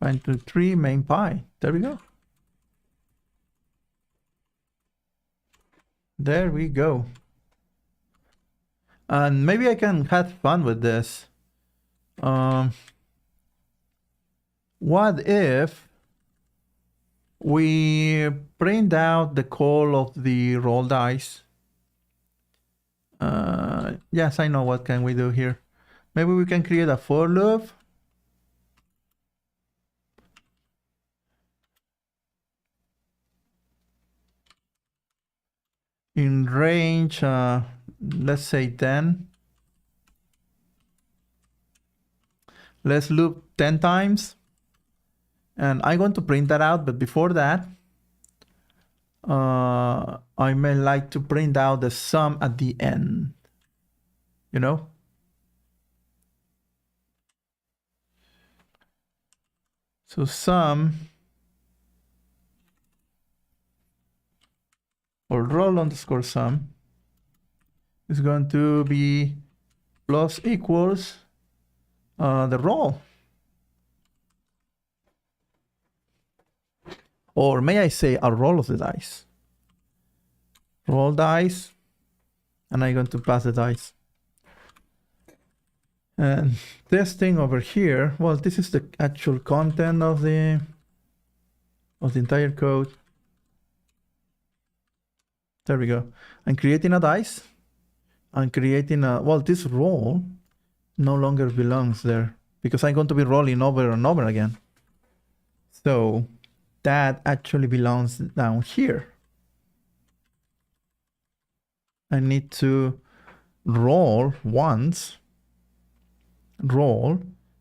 A: 523 main pi. There we go. There we go. And maybe I can have fun with this. What if we print out the call of the roll dice? Yes, I know what can we do here. Maybe we can create a for loop. In range, let's say 10. Let's loop 10 times. And I'm going to print that out, but before that, I may like to print out the sum at the end. You know? So sum or roll underscore sum is going to be plus equals the roll. Or may I say a roll of the dice. Roll dice, and I'm going to pass the dice. And this thing over here, well, this is the actual content of the entire code. There we go. I'm creating a dice. I'm creating a, well, this roll no longer belongs there because I'm going to be rolling over and over again. So that actually belongs down here. I need to roll once, roll,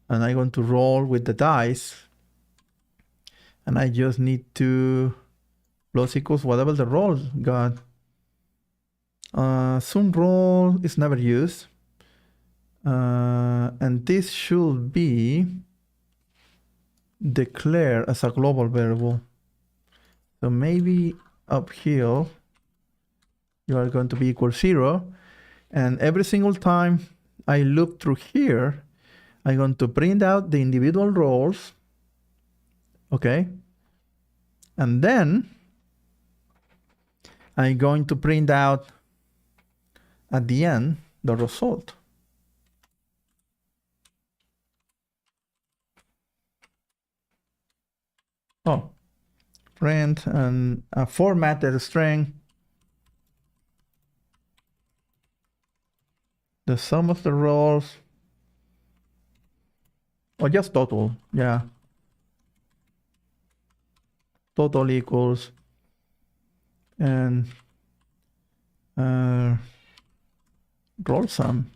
A: and I'm going to roll with the dice. And I just need to plus equals whatever the roll got. Some roll is never used. And this should be declared as a global variable. So maybe up here, you are going to be equal 0. And every single time I loop through here, I'm going to print out the individual rolls. Okay. And then I'm going to print out at the end the result. Oh, print and a formatted string. The sum of the rolls. Or just total, yeah. Total equals and roll sum.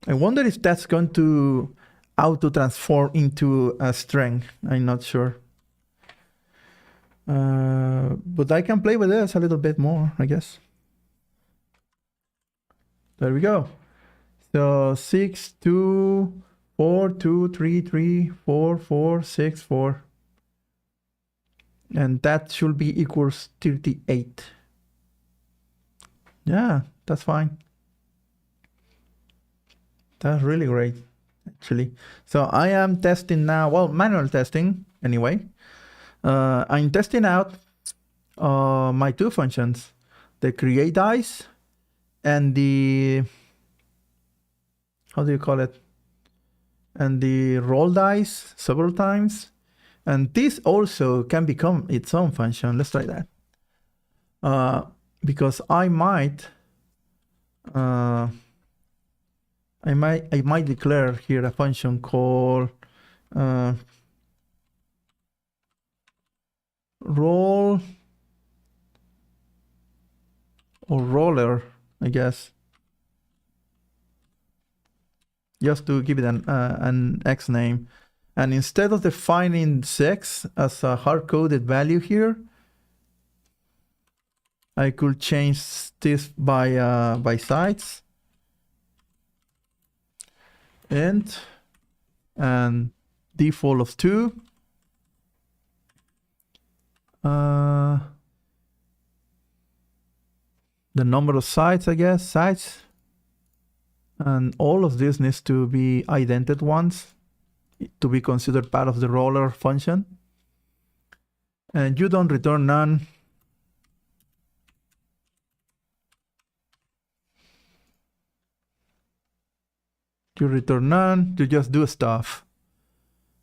A: I wonder if that's going to auto transform into a string. I'm not sure. But I can play with this a little bit more, I guess. There we go. So 6, 2, 4, 2, 3, 3, 4, 4, 6, 4. And that should be equals 38. Yeah, that's fine. That's really great, actually. So I am testing now, well, manual testing anyway. I'm testing out my two functions, the create dice and the, how do you call it? And the roll dice several times. And this also can become its own function. Let's try that. Because I might declare here a function called roll or roller, I guess, just to give it an X name. And instead of defining 6 as a hard-coded value here, I could change this by sides. Int and default of 2. The number of sides, I guess, sides. And all of this needs to be indented ones to be considered part of the roller function. And you don't return none. You return none, you just do stuff.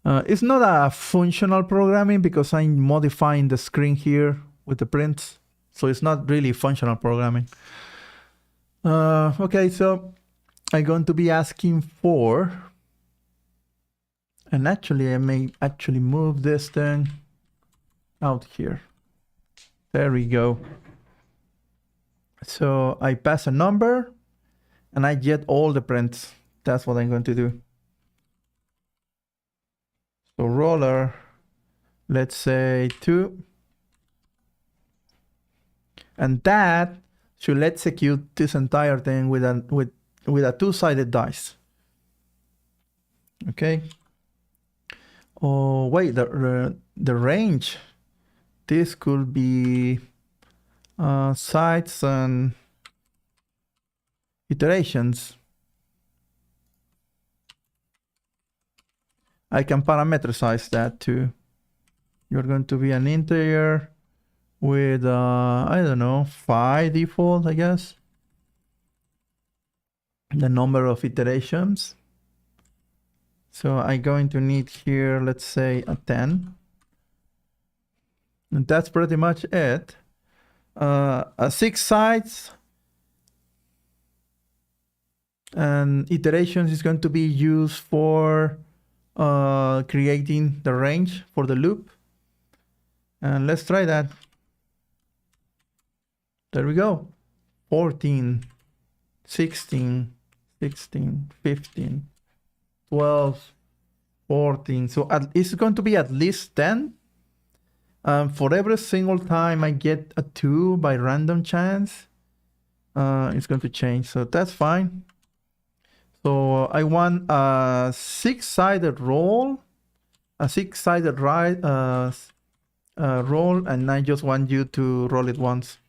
A: It's not a functional programming because I'm modifying the screen here with the prints. So it's not really functional programming. Okay, so I'm going to be asking for, and actually I may actually move this thing out here. There we go. So I pass a number and I get all the prints. That's what I'm going to do. So roller, let's say 2. And that should execute this entire thing with a two-sided dice. Okay. Oh wait, the range. This could be sides and iterations. I can parameterize that too. You're going to be an integer with, I don't know, 5 default, I guess. The number of iterations. So I'm going to need here, let's say, a 10. And that's pretty much it. 6 sides. And iterations is going to be used for creating the range for the loop. And let's try that. There we go. 14, 16, 16, 15, 12, 14. So it's going to be at least 10. For every single time I get a 2 by random chance, it's going to change. So that's fine. So I want a 6-sided roll, a 6-sided roll, and I just want you to roll it once.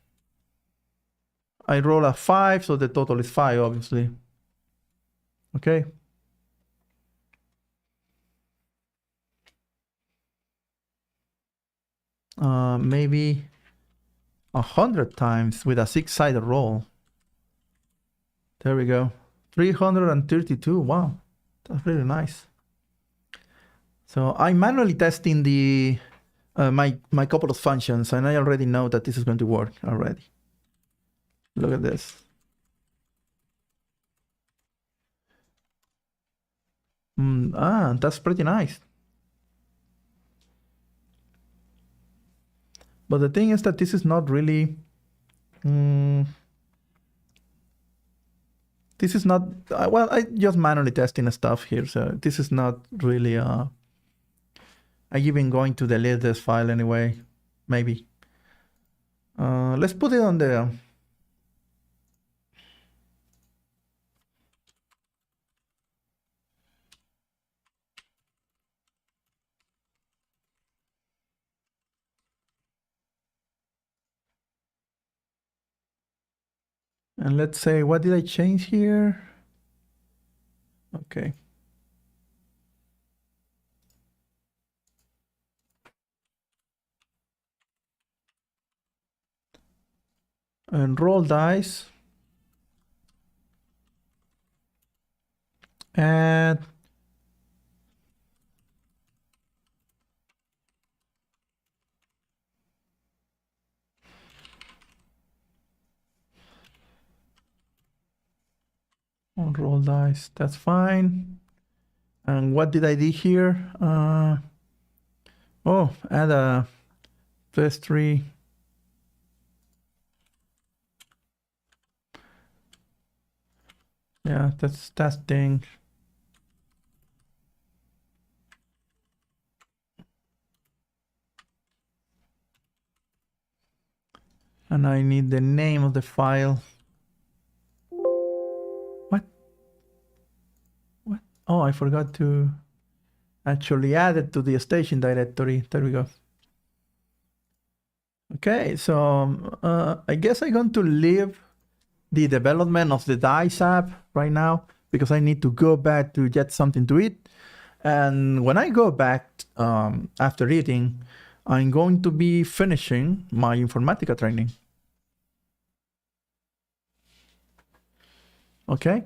A: I roll a 5, so the total is 5, obviously. Okay. Maybe 100 times with a 6-sided roll. There we go. 332. Wow, that's really nice. So I'm manually testing the my couple of functions, and I already know that this is going to work already. Look at this. That's pretty nice. But the thing is that this is not really this is not, well, I just manually testing stuff here, so this is not really, I'm even going to delete this file anyway, maybe. Let's put it on the and let's say, what did I change here? Okay. And roll dice. And on roll dice, that's fine. And what did I do here? Oh, add a +3. Yeah, that's thing. And I need the name of the file. What? Oh, I forgot to actually add it to the staging directory. There we go. Okay, so I guess I'm going to leave the development of the Dice app right now because I need to go back to get something to eat. And when I go back after eating, I'm going to be finishing my Informatica training. Okay.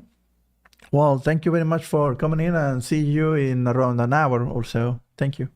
A: Well, thank you very much for coming in, and see you in around an hour or so. Thank you.